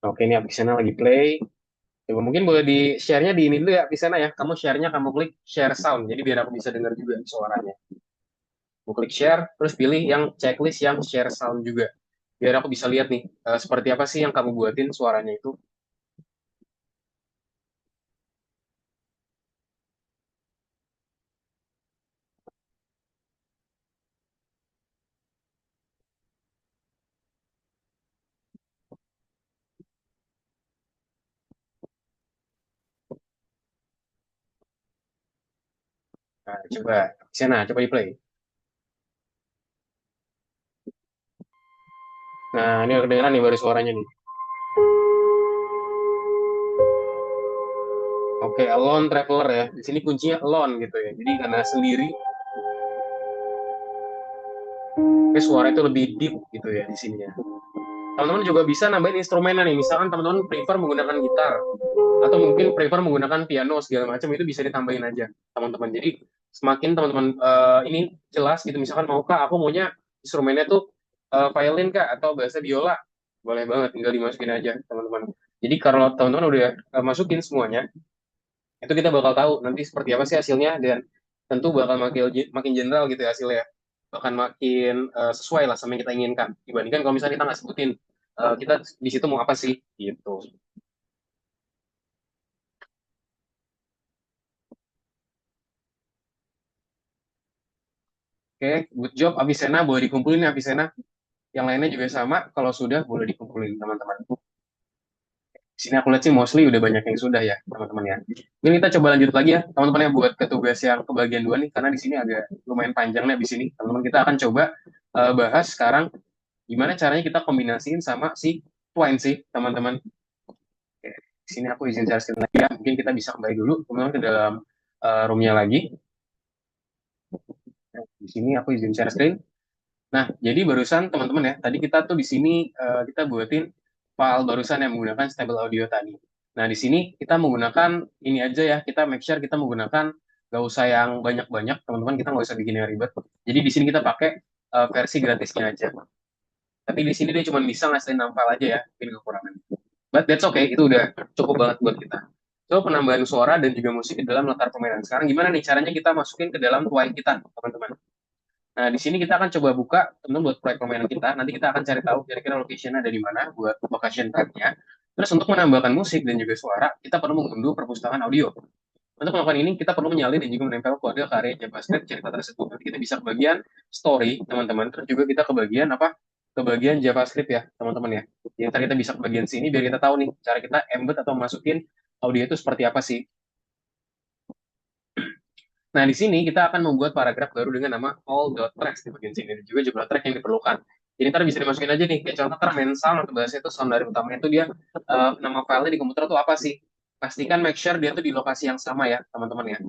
Oke, ini Avicenna lagi play. Coba mungkin boleh di share-nya di ini dulu ya Avicenna ya. Kamu share-nya kamu klik share sound. Jadi biar aku bisa dengar juga suaranya. Kamu klik share, terus pilih yang checklist yang share sound juga. Biar aku bisa lihat nih seperti apa sih yang kamu buatin suaranya itu. Nah, coba Avicenna, coba di play. Nah, ini udah kedengeran nih baru suaranya nih. Oke, alone traveler ya. Di sini kuncinya alone gitu ya. Jadi karena sendiri, tapi suara itu lebih deep gitu ya di sini ya. Teman-teman juga bisa nambahin instrumennya nih. Misalkan teman-teman prefer menggunakan gitar atau mungkin prefer menggunakan piano segala macam itu bisa ditambahin aja teman-teman. Jadi semakin teman-teman ini jelas gitu. Misalkan mau kak, aku maunya instrumennya tuh violin kak atau bahasa biola, boleh banget tinggal dimasukin aja teman-teman. Jadi kalau teman-teman udah masukin semuanya, itu kita bakal tahu nanti seperti apa sih hasilnya dan tentu bakal makin general gitu ya hasilnya bahkan makin sesuai lah sama yang kita inginkan dibandingkan kalau misalnya kita nggak sebutin kita di situ mau apa sih gitu. Oke, good job Avicenna, boleh dikumpulin ya Avicenna, yang lainnya juga sama kalau sudah boleh dikumpulin teman-teman. Di sini aku lihat sih mostly udah banyak yang sudah ya teman-teman ya. Ini kita coba lanjut lagi ya teman-teman ya buat ke tugas yang ke bagian 2 nih karena di sini agak lumayan panjang nih di sini teman-teman. Kita akan coba bahas sekarang gimana caranya kita kombinasiin sama si Twine sih, teman-teman. Oke, di sini aku izin share screen lagi ya. Mungkin kita bisa kembali dulu, teman-teman, ke dalam roomnya lagi. Di sini aku izin share screen. Nah, jadi barusan teman-teman ya, tadi kita tuh di sini kita buatin file barusan yang menggunakan stable audio tadi. Nah, di sini kita menggunakan ini aja ya, kita make sure kita menggunakan nggak usah yang banyak-banyak, teman-teman, kita nggak usah bikin yang ribet. Jadi di sini kita pakai versi gratisnya aja. Tapi di sini dia cuma bisa ngasihin file aja ya, mungkin kekurangan. But that's okay, itu udah cukup banget buat kita. So, penambahan suara dan juga musik ke dalam latar permainan. Sekarang gimana nih caranya kita masukin ke dalam Twine kita, teman-teman? Nah, di sini kita akan coba buka, teman-teman, buat proyek permainan kita. Nanti kita akan cari tahu kira-kira location ada di mana buat location track-nya. Terus untuk menambahkan musik dan juga suara, kita perlu mengunduh perpustakaan audio. Untuk melakukan ini, kita perlu menyalin dan juga menempel kode karya JavaScript cerita tersebut. Nanti kita bisa ke bagian story, teman-teman. Terus juga kita ke bagian apa? Ke bagian JavaScript ya, teman-teman ya. Jadi ntar kita bisa ke bagian sini biar kita tahu nih cara kita embed atau masukin audio itu seperti apa sih. Nah, di sini kita akan membuat paragraf baru dengan nama all.tracks di bagian sini. Dan juga jumlah track yang diperlukan. Jadi ntar bisa dimasukin aja nih. Kayak contoh ntar main sound atau bahasa itu sound dari utamanya itu dia nama filenya di komputer itu apa sih. Pastikan make sure dia tuh di lokasi yang sama ya, teman-teman ya.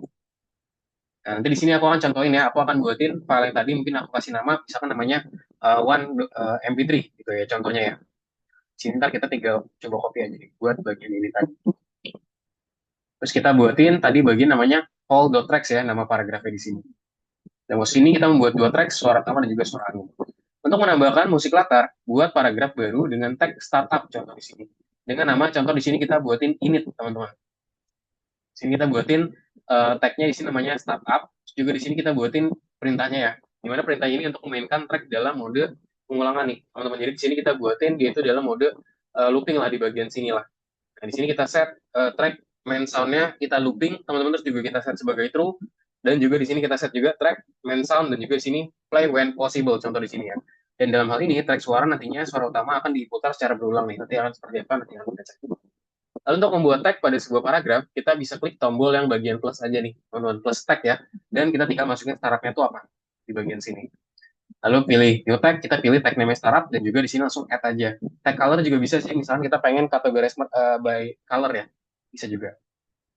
Nah, nanti di sini aku akan contohin ya, aku akan buatin file yang tadi mungkin aku kasih nama, misalkan namanya one mp3 gitu ya, contohnya ya. Sini ntar kita tinggal coba copy aja nih, buat bagian ini tadi. Terus kita buatin tadi bagian namanya all.tracks ya, nama paragrafnya di sini. Dan di sini kita membuat dua track, suara utama dan juga suara angin. Untuk menambahkan musik latar, buat paragraf baru dengan tag startup contoh di sini. Dengan nama contoh di sini kita buatin init, teman-teman. Di sini kita buatin tag-nya di sini namanya startup. Juga di sini kita buatin perintahnya ya. Dimana perintah ini untuk memainkan track dalam mode pengulangan nih, teman-teman. Jadi di sini kita buatin dia itu dalam mode looping lah di bagian sini lah. Nah, di sini kita set track main sound-nya kita looping, teman-teman, terus juga kita set sebagai true. Dan juga di sini kita set juga track main sound dan juga di sini play when possible contoh di sini ya. Dan dalam hal ini track suara nantinya suara utama akan diputar secara berulang nih. Nanti akan seperti apa nanti akan kita cek. Lalu untuk membuat tag pada sebuah paragraf, kita bisa klik tombol yang bagian plus aja nih, teman-teman, plus tag ya. Dan kita tinggal masukin startupnya itu apa di bagian sini. Lalu pilih new tag, kita pilih tag name startup dan juga di sini langsung add aja. Tag color juga bisa sih, misalnya kita pengen kategorize by color ya, bisa juga.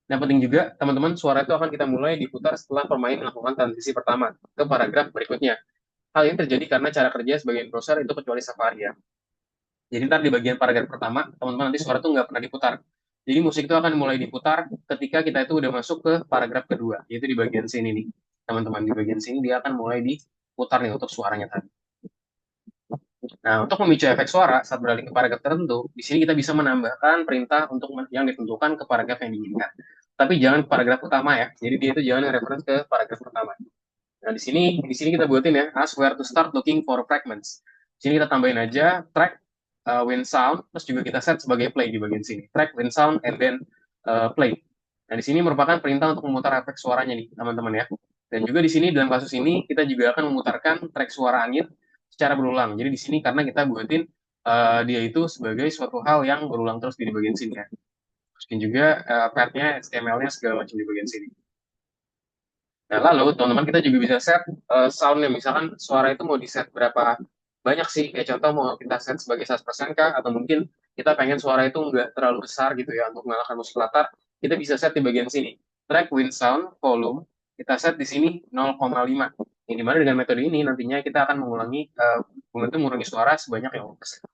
Yang penting juga, teman-teman, suara itu akan kita mulai diputar setelah pemain melakukan transisi pertama ke paragraf berikutnya. Hal ini terjadi karena cara kerja sebagai browser itu kecuali Safari ya. Jadi ntar di bagian paragraf pertama, teman-teman nanti suara itu nggak pernah diputar. Jadi musik itu akan mulai diputar ketika kita itu udah masuk ke paragraf kedua, yaitu di bagian sini nih. Teman-teman, di bagian sini dia akan mulai diputar nih untuk suaranya tadi. Nah, untuk memicu efek suara saat beralih ke paragraf tertentu, di sini kita bisa menambahkan perintah untuk yang ditentukan ke paragraf yang diinginkan. Tapi jangan ke paragraf utama ya. Jadi dia itu jangan reference ke paragraf pertama. Nah, di sini kita buatin ya, ask where to start looking for fragments. Di sini kita tambahin aja track when sound, terus juga kita set sebagai play di bagian sini. Track when sound and then play. Nah, di sini merupakan perintah untuk memutar efek suaranya nih, teman-teman ya. Dan juga di sini dalam kasus ini kita juga akan memutarkan track suara angin secara berulang. Jadi di sini karena kita buatin dia itu sebagai suatu hal yang berulang terus di bagian sini ya. Masukin juga path-nya, HTML-nya segala macam di bagian sini. Nah, lalu teman-teman kita juga bisa set sound-nya. Misalkan suara itu mau di set berapa banyak sih. Kayak contoh mau kita set sebagai 100% kah? Atau mungkin kita pengen suara itu nggak terlalu besar gitu ya untuk mengalahkan musik latar. Kita bisa set di bagian sini. Track wind sound volume. Kita set di sini 0,5. Yang dimana dengan metode ini nantinya kita akan mengulangi mengurangi suara sebanyak yang 1%.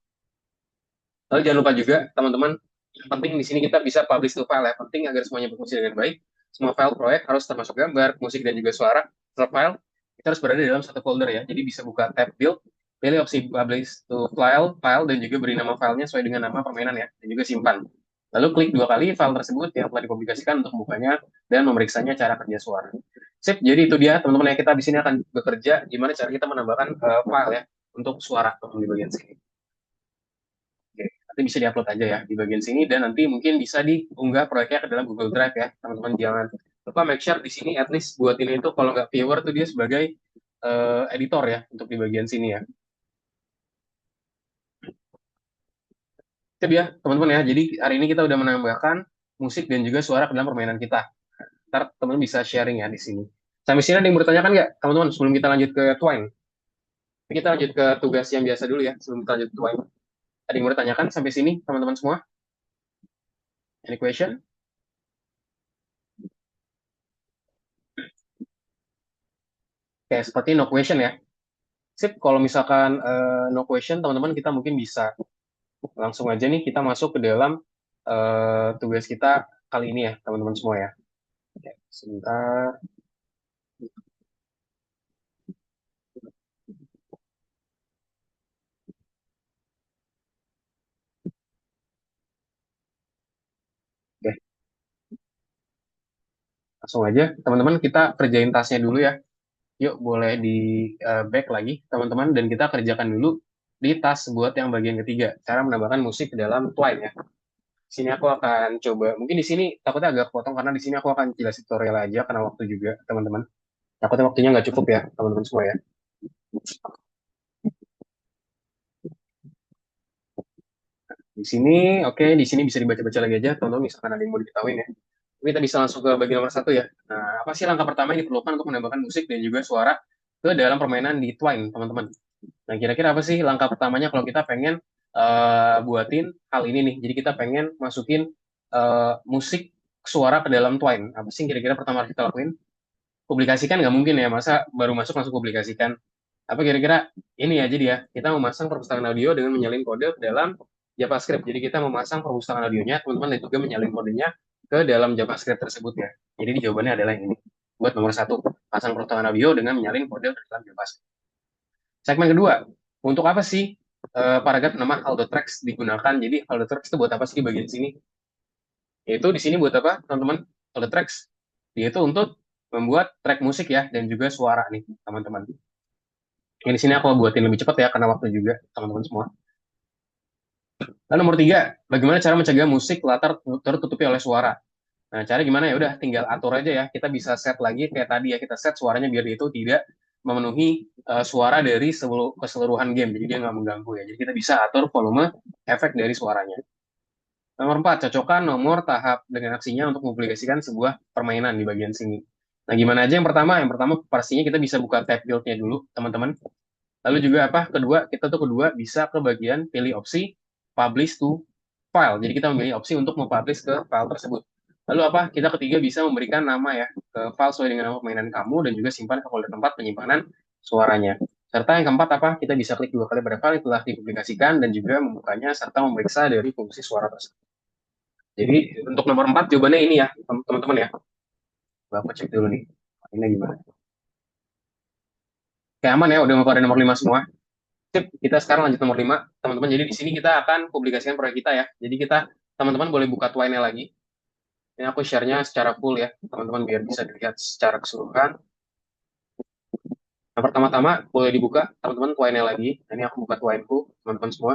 Lalu jangan lupa juga teman-teman, yang penting di sini kita bisa publish to file ya. Penting agar semuanya berfungsi dengan baik. Semua file proyek harus termasuk gambar, musik, dan juga suara. Setelah file, kita harus berada dalam satu folder ya. Jadi bisa buka tab build, pilih opsi publish to file, dan juga beri nama filenya sesuai dengan nama permainan ya. Dan juga simpan. Lalu klik 2 kali file tersebut yang telah dipublikasikan untuk membukanya dan memeriksanya cara kerja suara. Sip, jadi itu dia teman-teman ya, kita di sini akan bekerja gimana cara kita menambahkan file ya untuk suara di bagian sini. Oke, nanti bisa diupload aja ya di bagian sini dan nanti mungkin bisa diunggah proyeknya ke dalam Google Drive ya teman-teman. Jangan lupa make sure di sini at least buat ini itu kalau nggak viewer tuh dia sebagai editor ya untuk di bagian sini ya. Itu dia teman-teman ya. Jadi hari ini kita udah menambahkan musik dan juga suara ke dalam permainan kita. Ntar teman-teman bisa sharing ya di sini. Sampai sini ada yang bertanyakan nggak teman-teman sebelum kita lanjut ke Twine? Kita lanjut ke tugas yang biasa dulu ya sebelum kita lanjut ke Twine. Ada yang bertanyakan sampai sini teman-teman semua? Any question? Oke, seperti no question ya. Sip, kalau misalkan no question, teman-teman kita mungkin bisa langsung aja nih kita masuk ke dalam tugas kita kali ini ya, teman-teman semua ya. Oke, sebentar. Oke, langsung aja, teman-teman kita kerjain tasnya dulu ya. Yuk, boleh di back lagi, teman-teman, dan kita kerjakan dulu di tas buat yang bagian ketiga, cara menambahkan musik ke dalam Twine ya. Di sini aku akan coba, mungkin di sini takutnya agak potong karena di sini aku akan jelasin tutorial aja karena waktu juga, teman-teman. Takutnya waktunya nggak cukup ya, teman-teman semua ya. Di sini, oke, di sini bisa dibaca-baca lagi aja, teman-teman, misalkan ada yang mau diketahui ya. Kita bisa langsung ke bagian nomor 1 ya. Nah, apa sih langkah pertama yang diperlukan untuk menambahkan musik dan juga suara ke dalam permainan di Twine, teman-teman? Nah, kira-kira apa sih langkah pertamanya kalau kita pengen buatin hal ini nih? Jadi kita pengen masukin musik suara ke dalam Twine. Apa sih kira-kira pertama harus kita lakuin? Publikasikan nggak mungkin ya, masa baru masuk langsung publikasikan? Apa kira-kira ini aja dia, kita memasang perpustakaan audio dengan menyalin kode ke dalam JavaScript. Jadi kita memasang perpustakaan audionya, teman-teman, dan juga menyalin kodenya ke dalam JavaScript tersebut ya. Jadi jawabannya adalah yang ini. Buat nomor 1, pasang perpustakaan audio dengan menyalin kode ke dalam JavaScript. Segmen kedua, untuk apa sih paragraf nama Aldo Tracks digunakan? Jadi Aldo Tracks itu buat apa sih di bagian sini? Yaitu di sini buat apa, teman-teman? Aldo Tracks yaitu untuk membuat track musik ya dan juga suara nih, teman-teman. Yang di sini aku buatin lebih cepat ya karena waktu juga, teman-teman semua. Lalu nomor 3, bagaimana cara mencegah musik latar tertutupi oleh suara? Nah, cara gimana ya? Udah tinggal atur aja ya. Kita bisa set lagi kayak tadi ya, kita set suaranya biar itu tidak memenuhi suara dari keseluruhan game. Jadi dia nggak mengganggu ya. Jadi kita bisa atur volume efek dari suaranya. Nomor 4, cocokkan nomor tahap dengan aksinya untuk mempublikasikan sebuah permainan di bagian sini. Nah, gimana aja yang pertama? Yang pertama pastinya kita bisa buka tab build-nya dulu, teman-teman. Lalu juga apa? Kedua bisa ke bagian pilih opsi publish to file. Jadi kita memilih opsi untuk mempublish ke file tersebut. Lalu apa? Kita ketiga bisa memberikan nama ya ke file sesuai dengan nama permainan kamu dan juga simpan ke folder tempat penyimpanan suaranya. Serta yang keempat apa? Kita bisa klik 2 kali pada file yang telah dipublikasikan dan juga membukanya serta memeriksa dari fungsi suara tersebut. Jadi untuk nomor 4 jawabannya ini ya, teman-teman ya. Coba aku cek dulu nih. Ini gimana? Oke, aman ya, udah pada nomor 5 semua. Sip, kita sekarang lanjut nomor 5, teman-teman. Jadi di sini kita akan publikasikan proyek kita ya. Jadi teman-teman boleh buka Twine-nya lagi. Ini aku share-nya secara full ya, teman-teman biar bisa dilihat secara keseluruhan. Nah, pertama-tama boleh dibuka, teman-teman, Twine-nya lagi. Nah, ini aku buka Twine-ku, teman-teman semua.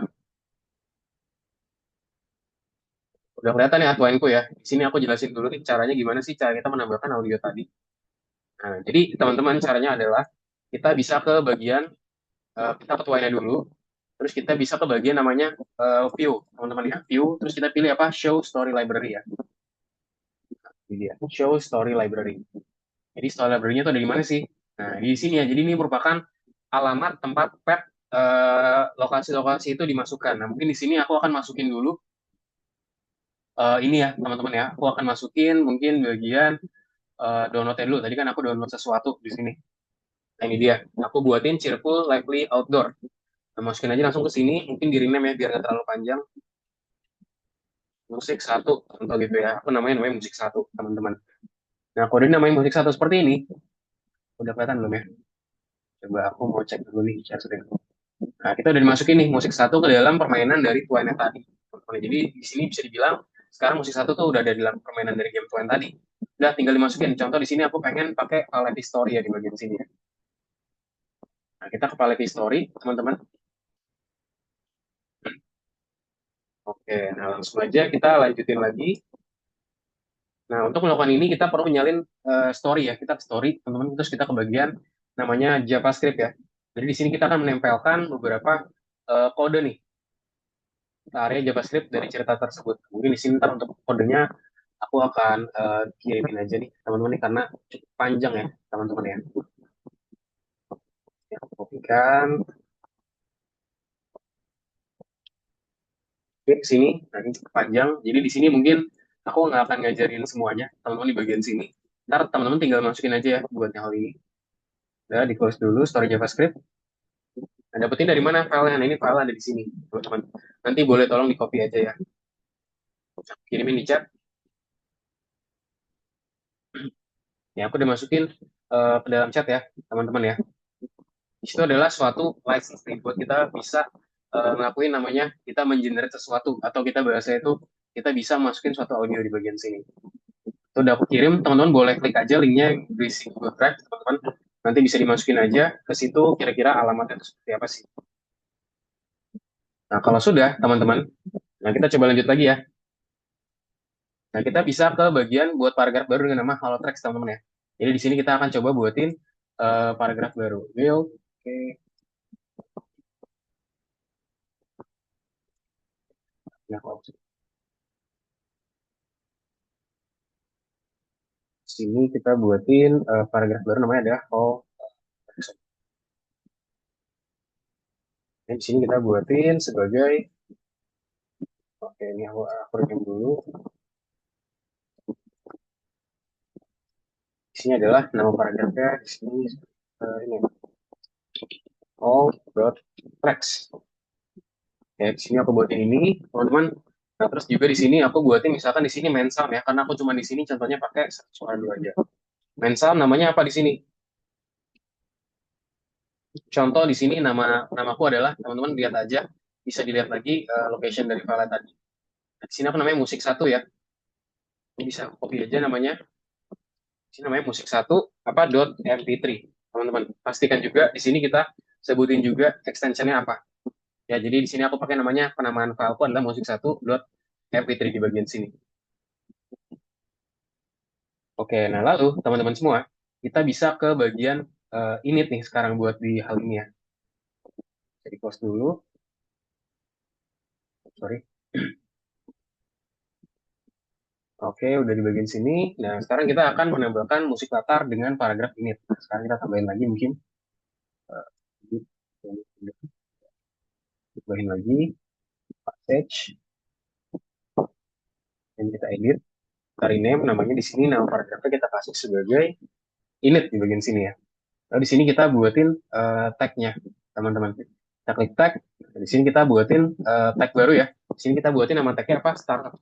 Udah kelihatan ya Twine-ku ya. Di sini aku jelasin dulu nih caranya gimana sih cara kita menambahkan audio tadi. Nah, jadi teman-teman caranya adalah kita bisa ke bagian kita ke Twine-nya dulu. Terus kita bisa ke bagian namanya view, teman-teman ya. View, terus kita pilih apa? Show Story Library ya. Ini dia, Show Story Library. Jadi story library-nya itu ada di mana sih? Nah, di sini ya. Jadi ini merupakan alamat tempat pet lokasi-lokasi itu dimasukkan. Nah, mungkin di sini aku akan masukin dulu ini ya, teman-teman ya. Aku akan masukin mungkin bagian download dulu. Tadi kan aku download sesuatu di sini. Nah, ini dia. Aku buatin Cheerful Lively Outdoor. Nah, masukin aja langsung ke sini. Mungkin di rename ya, biar nggak terlalu panjang. Musik satu, contoh gitu ya. Aku namanya musik satu, teman-teman. Nah, kode namanya musik satu seperti ini. Udah kelihatan belum ya? Coba aku mau cek dulu nih share screen. Nah, kita udah dimasukin nih musik satu ke dalam permainan dari Twine tadi. Jadi di sini bisa dibilang sekarang musik satu tuh udah ada di dalam permainan dari game Twine tadi. Udah tinggal dimasukin. Contoh di sini aku pengen pakai palette history ya di bagian sini ya. Nah, kita ke palette history, teman-teman. Oke, nah langsung aja kita lanjutin lagi. Nah, untuk melakukan ini kita perlu menyalin story ya. Kita ke story, teman-teman. Terus kita ke bagian namanya JavaScript ya. Jadi di sini kita akan menempelkan beberapa kode nih ke area JavaScript dari cerita tersebut. Mungkin di sini ntar untuk kodenya aku akan kirimin aja nih teman-teman nih karena cukup panjang ya teman-teman ya. Ya, aku kopikan. Oke, ke sini. Nah, ini cukup panjang. Jadi di sini mungkin aku nggak akan ngajarin semuanya teman-teman di bagian sini. Ntar teman-teman tinggal masukin aja ya buat hal ini. Udah, di close dulu story JavaScript. Nah, dapetin dari mana filenya? Nah, ini file ada di sini, teman-teman. Nanti boleh tolong di copy aja ya. Kirimin di chat. Ya, aku udah masukin ke dalam chat ya, teman-teman ya. Di situ adalah suatu license nih buat kita bisa ngelakuin namanya kita mengenerate sesuatu atau kita bahasa itu kita bisa masukin suatu audio di bagian sini. Itu udah aku kirim, teman-teman boleh klik aja linknya berisi Google Drive, teman-teman. Nanti bisa dimasukin aja ke situ kira-kira alamatnya itu seperti apa sih. Nah, kalau sudah, teman-teman, nah kita coba lanjut lagi ya. Nah, kita bisa ke bagian buat paragraf baru dengan nama Hello Tracks, teman-teman ya. Jadi di sini kita akan coba buatin paragraf baru. Oke. Nah, sini kita buatin paragraf baru namanya adalah Hello Tracks. Nah, di sini kita buatin sebagai oke, ini aku rekam dulu. Di sini adalah nama paragrafnya di sini ini all.tracks. Ya, di sini aku buatin ini, teman-teman. Nah, terus juga di sini aku buatin misalkan di sini main sound ya, karena aku cuma di sini contohnya pakai suara dulu aja. Main sound namanya apa di sini? Contoh di sini namaku adalah teman-teman lihat aja, bisa dilihat lagi location dari file tadi. Nah, di sini aku namanya musik satu ya. Ini bisa copy aja namanya. Di sini namanya musik satu apa .mp3. Teman-teman, pastikan juga di sini kita sebutin juga extensionnya apa. Ya, jadi di sini aku pakai namanya penamaan fileku adalah musik satu .mp3 di bagian sini. Oke, nah lalu teman-teman semua, kita bisa ke bagian init nih sekarang buat di hal ini ya. Jadi close dulu. Sorry. Oke, udah di bagian sini. Nah, sekarang kita akan menambahkan musik latar dengan paragraf init. Nah, sekarang kita tambahin lagi mungkin. Tambahin lagi passage, dan kita edit. Kita rename namanya di sini, nama paragrafnya kita kasih sebagai init di bagian sini ya. Lalu di sini kita buatin tag-nya, teman-teman. Kita klik tag. Di sini kita buatin tag baru ya. Di sini kita buatin nama tag-nya apa? Startup.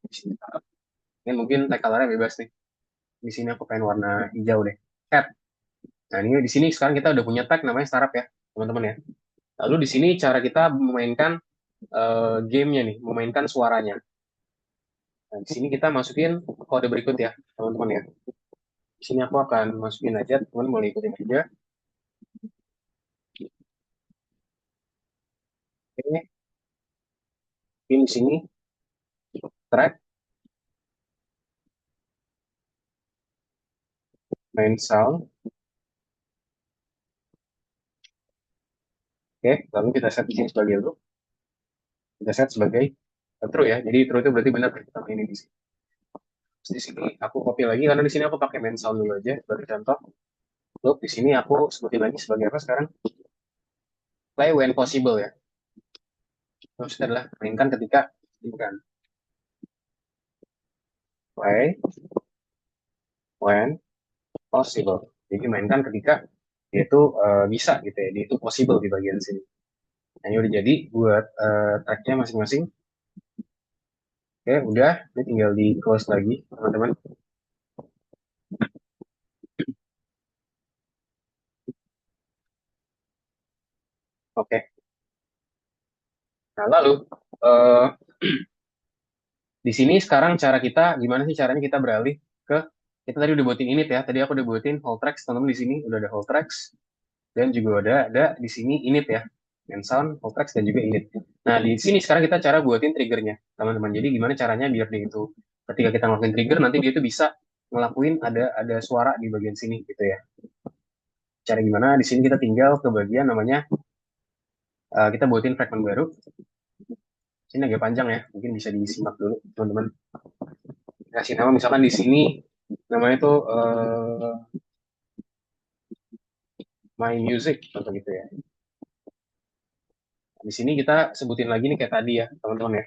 Di sini startup. Ini mungkin tag color-nya bebas nih. Di sini aku pengen warna hijau deh. Add. Nah, ini di sini sekarang kita udah punya tag namanya startup ya, teman-teman ya. Lalu di sini cara kita memainkan gamenya nih, memainkan suaranya. Nah, di sini kita masukin kode berikut ya, teman-teman ya. Di sini aku akan masukin aja, teman-teman boleh ikutin aja. Oke, ini di sini track main sound. Oke, lalu kita set di sini sebagai loop. Kita set sebagai true ya. Jadi true itu berarti benar kita mainin di sini. Terus di sini aku copy lagi karena di sini aku pakai main sound dulu aja sebagai contoh. Loop di sini aku sebutin lagi sebagai apa sekarang? Play when possible ya. Terus adalah mainkan ketika dimungkinkan. Play when possible. Jadi mainkan ketika dia itu bisa gitu ya. Dia itu possible di bagian sini. Nah, ini udah jadi buat tracknya masing-masing. Oke, udah. Ini tinggal di close lagi, teman-teman. Oke. Nah, lalu di sini sekarang cara kita gimana sih caranya kita beralih ke kita tadi udah buatin init ya. Tadi aku udah buatin whole tracks, teman-teman di sini udah ada whole tracks dan juga ada di sini init ya. Main sound, whole tracks dan juga init. Nah, di sini sekarang kita cara buatin triggernya, teman-teman. Jadi gimana caranya biar dia itu ketika kita ngelakuin trigger nanti dia itu bisa ngelakuin ada suara di bagian sini gitu ya. Cara gimana? Di sini kita tinggal ke bagian namanya kita buatin fragment baru. Ini agak panjang ya, mungkin bisa disimak dulu teman-teman. Kasih nama misalkan di sini namanya itu My Music atau gitu ya. Di sini kita sebutin lagi nih kayak tadi ya teman-teman ya.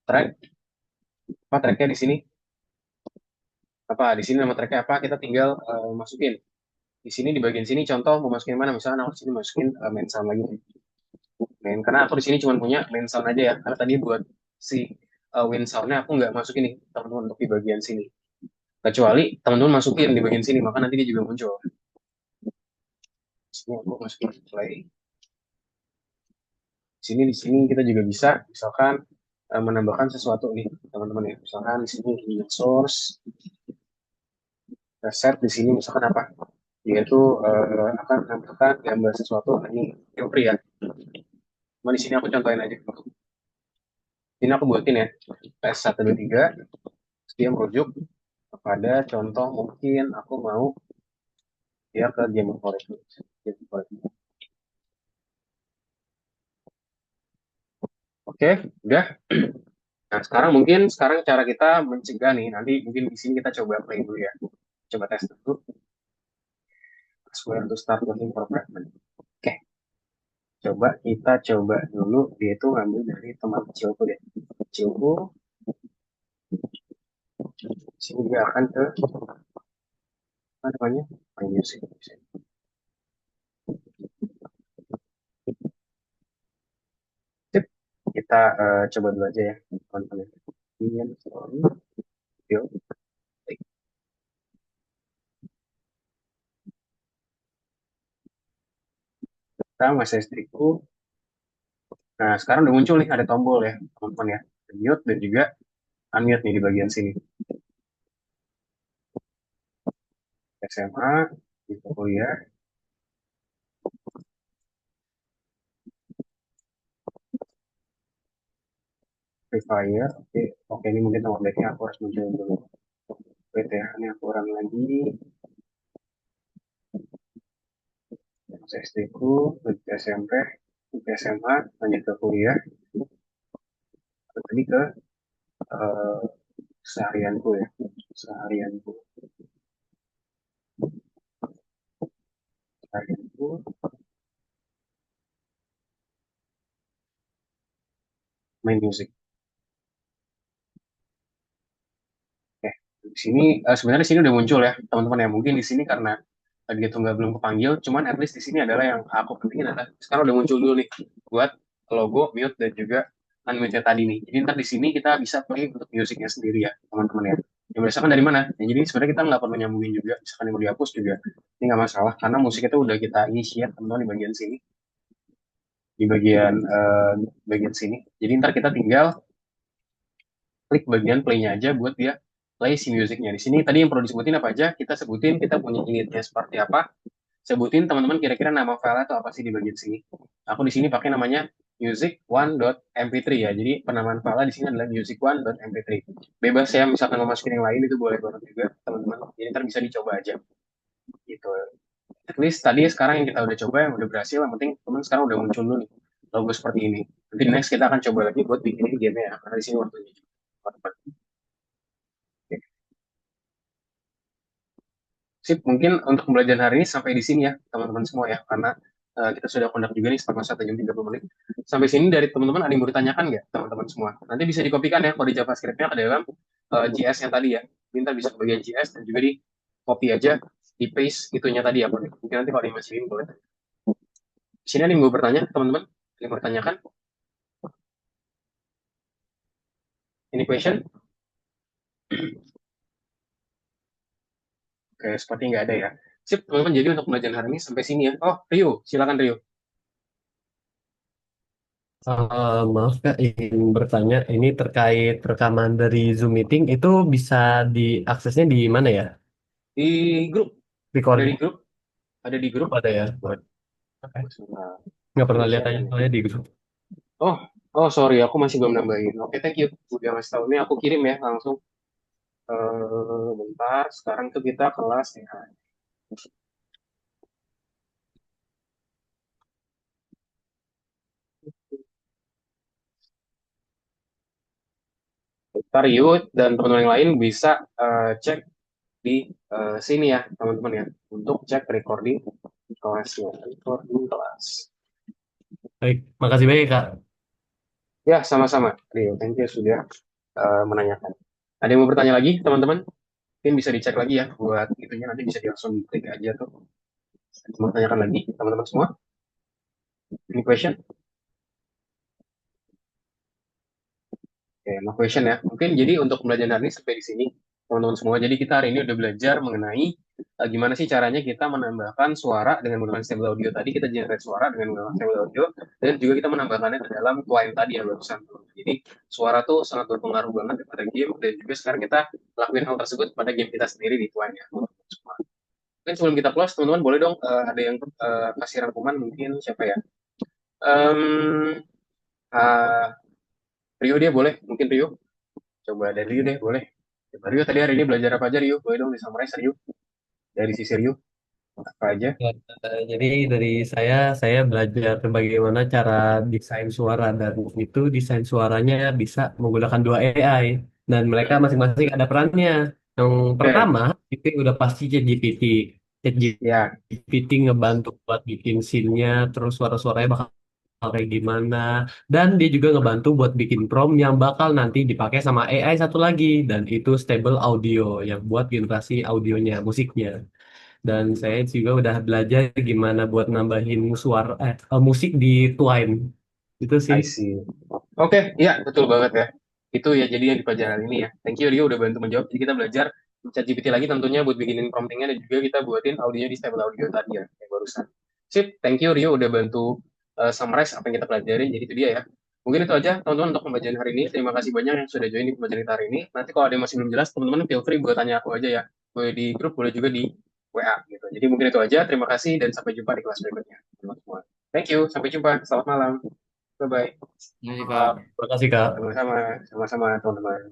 Track apa tracknya di sini? Apa di sini nama tracknya apa? Kita tinggal masukin. Di sini di bagian sini contoh mau masukin mana? Misalkan aku di sini masukin main sound lagi. Main karena aku di sini cuma punya main sound aja ya. Karena tadi buat si win soundnya aku nggak masukin nih teman-teman untuk di bagian sini. Kecuali teman-teman masukin di bagian sini, maka nanti dia juga muncul. Sini aku masukin play. Di sini kita juga bisa, misalkan menambahkan sesuatu nih, teman-teman ya. Misalkan di sini source, set di sini misalkan apa? Yaitu akan menambahkan gambar sesuatu ini yang free ya. Cuma di sini aku contohin aja. Ini aku buatin ya, S123, dia merujuk kepada contoh mungkin aku mau dia ke game forest. Oke, udah. Nah, sekarang cara kita mencegah nih, nanti mungkin di sini kita coba play dulu ya. Coba tes dulu. Square to start looking for fragment. Oke, kita coba dulu, dia itu ngambil dari teman kecilku deh. Kecilku, sini dia akan ke, apa namanya, My Music. Sip, kita coba dulu aja ya, teman-teman. Ini story, video, klik. Sekarang masih istriku. Nah, sekarang udah muncul nih, ada tombol ya, teman-teman ya. Mute dan juga unmute nih di bagian sini. SMA, di kuliah, Free Fire. Oke, ini mungkin nama baiknya aku harus muncul dulu. Wait ya, ini aku ulang lagi. SD ku, SMP, SMA, lanjut ke kuliah, tadi ke uh, seharianku ya, seharianku, seharianku. main music. Oke, di sini sebenarnya di sini udah muncul ya teman-teman ya. Mungkin di sini karena dia tunggal belum kepanggil, cuman at least di sini adalah yang aku pentingin adalah sekarang udah muncul dulu nih buat logo, mute dan juga unmute tadi nih. Jadi ntar di sini kita bisa play untuk musiknya sendiri ya teman-teman ya. Yang misalkan dari mana? Ya, jadi sebenarnya kita nggak perlu nyambungin juga. Misalkan yang mau dihapus juga ini nggak masalah karena musik itu udah kita initiate teman-teman di bagian sini, di bagian sini. Jadi ntar kita tinggal klik bagian play-nya aja buat dia play si musicnya. Di sini tadi yang perlu disebutin apa aja, kita sebutin kita punya initnya seperti apa, sebutin teman-teman kira-kira nama file itu apa sih di bagian sini. Aku di sini pakai namanya music1.mp3 ya. Jadi penamaan file di sini adalah music1.mp3. Bebas ya, misalkan mau masukin yang lain itu boleh banget juga teman-teman. Jadi ntar bisa dicoba aja gitu. At least tadi sekarang yang kita udah coba yang udah berhasil, yang penting teman sekarang udah muncul dulu nih logo seperti ini. Nanti next kita akan coba lagi buat bikin game ya, karena di sini waktunya juga. Sip, mungkin untuk pembelajaran hari ini sampai di sini ya, teman-teman semua ya, karena kita sudah kondak juga nih setengah 1 jam 30 menit. Sampai sini dari teman-teman ada yang mau ditanyakan nggak, teman-teman semua? Nanti bisa dikopikan ya kode JavaScript-nya ke dalam JS yang tadi ya. Minta bisa ke bagian JS dan juga di copy aja, di paste itunya tadi ya. Mungkin nanti kalau dimasukin boleh. Di sini ada yang mau bertanya, teman-teman? Ada yang mau bertanyakan? Any question? Oke, seperti nggak ada ya. Sip, teman-teman. Jadi untuk pembelajaran hari ini sampai sini ya. Oh, Rio, silakan Rio. Maaf Kak, ingin bertanya, ini terkait rekaman dari Zoom meeting itu bisa diaksesnya di mana ya? Di grup, ada di Recording grup, ada di grup. ada ya? Oke. Nah, Nggak pernah ini lihat share aja ini. soalnya di grup. Oh, oh sorry, aku masih belum nambahin. Oke, thank you. Udah ngasih tahu. Ini aku kirim ya langsung. Bentar, sekarang tuh kita kelas ya. Bentar, Yud dan teman-teman yang lain bisa cek di sini ya, teman-teman ya, untuk cek recording kelasnya. Recording kelas. Baik, makasih banyak Kak. Ya, sama-sama. Rio, thank you sudah menanyakan. Ada yang mau bertanya lagi, teman-teman? Mungkin bisa dicek lagi ya, buat itunya nanti bisa langsung klik aja tuh. Mau tanyakan lagi, teman-teman semua? Any question? Oke, no question ya. Mungkin jadi untuk pembelajaran hari ini sampai di sini, teman-teman semua. Jadi kita hari ini udah belajar mengenai gimana sih caranya kita menambahkan suara dengan menggunakan stable audio tadi. Kita generate suara dengan menggunakan stable audio. Dan juga kita menambahkannya ke dalam client tadi ya barusan. Jadi suara tuh sangat berpengaruh banget pada game. Dan juga sekarang kita lakuin hal tersebut pada game kita sendiri di client ya, teman-teman semua. Mungkin sebelum kita close, teman-teman boleh dong ada yang kasih rangkuman mungkin siapa ya? Um, Rio dia boleh, mungkin Rio. Coba dari Rio deh, boleh. Coba Rio tadi hari ini belajar apa aja Rio? Boleh dong di-summarize Rio. Dari sisi Rio, apa aja? Ya, jadi dari saya belajar bagaimana cara desain suara dan itu desain suaranya bisa menggunakan dua AI dan mereka masing-masing ada perannya. Yang Oke, pertama itu udah pasti ChatGPT. ya, ChatGPT ngebantu buat bikin scene-nya, terus suara-suaranya bakal kayak gimana. Dan dia juga ngebantu buat bikin prompt yang bakal nanti dipakai sama AI satu lagi dan itu stable audio yang buat generasi audionya, musiknya. Dan saya juga udah belajar gimana buat nambahin suara musik di Twine. Itu sih. I see. Oke, iya betul banget ya. Itu ya jadi yang di pelajaran ini ya. Thank you Rio udah bantu menjawab. Jadi kita belajar ChatGPT lagi tentunya buat bikinin promptingnya dan juga kita buatin audionya di stable audio tadi ya, yang barusan. Sip, thank you Rio udah bantu summarize apa yang kita pelajarin. Jadi itu dia ya. Mungkin itu aja teman-teman untuk pembelajaran hari ini. Terima kasih banyak yang sudah join di pembelajaran kita hari ini. Nanti kalau ada yang masih belum jelas, teman-teman feel free buat tanya aku aja ya. Boleh di grup, boleh juga di WA gitu. Jadi mungkin itu aja. Terima kasih dan sampai jumpa di kelas berikutnya. Teman-teman semua. Thank you, sampai jumpa. Selamat malam. Bye-bye. Terima kasih, Kak. Terima kasih, Kak. Sama-sama, sama-sama teman-teman.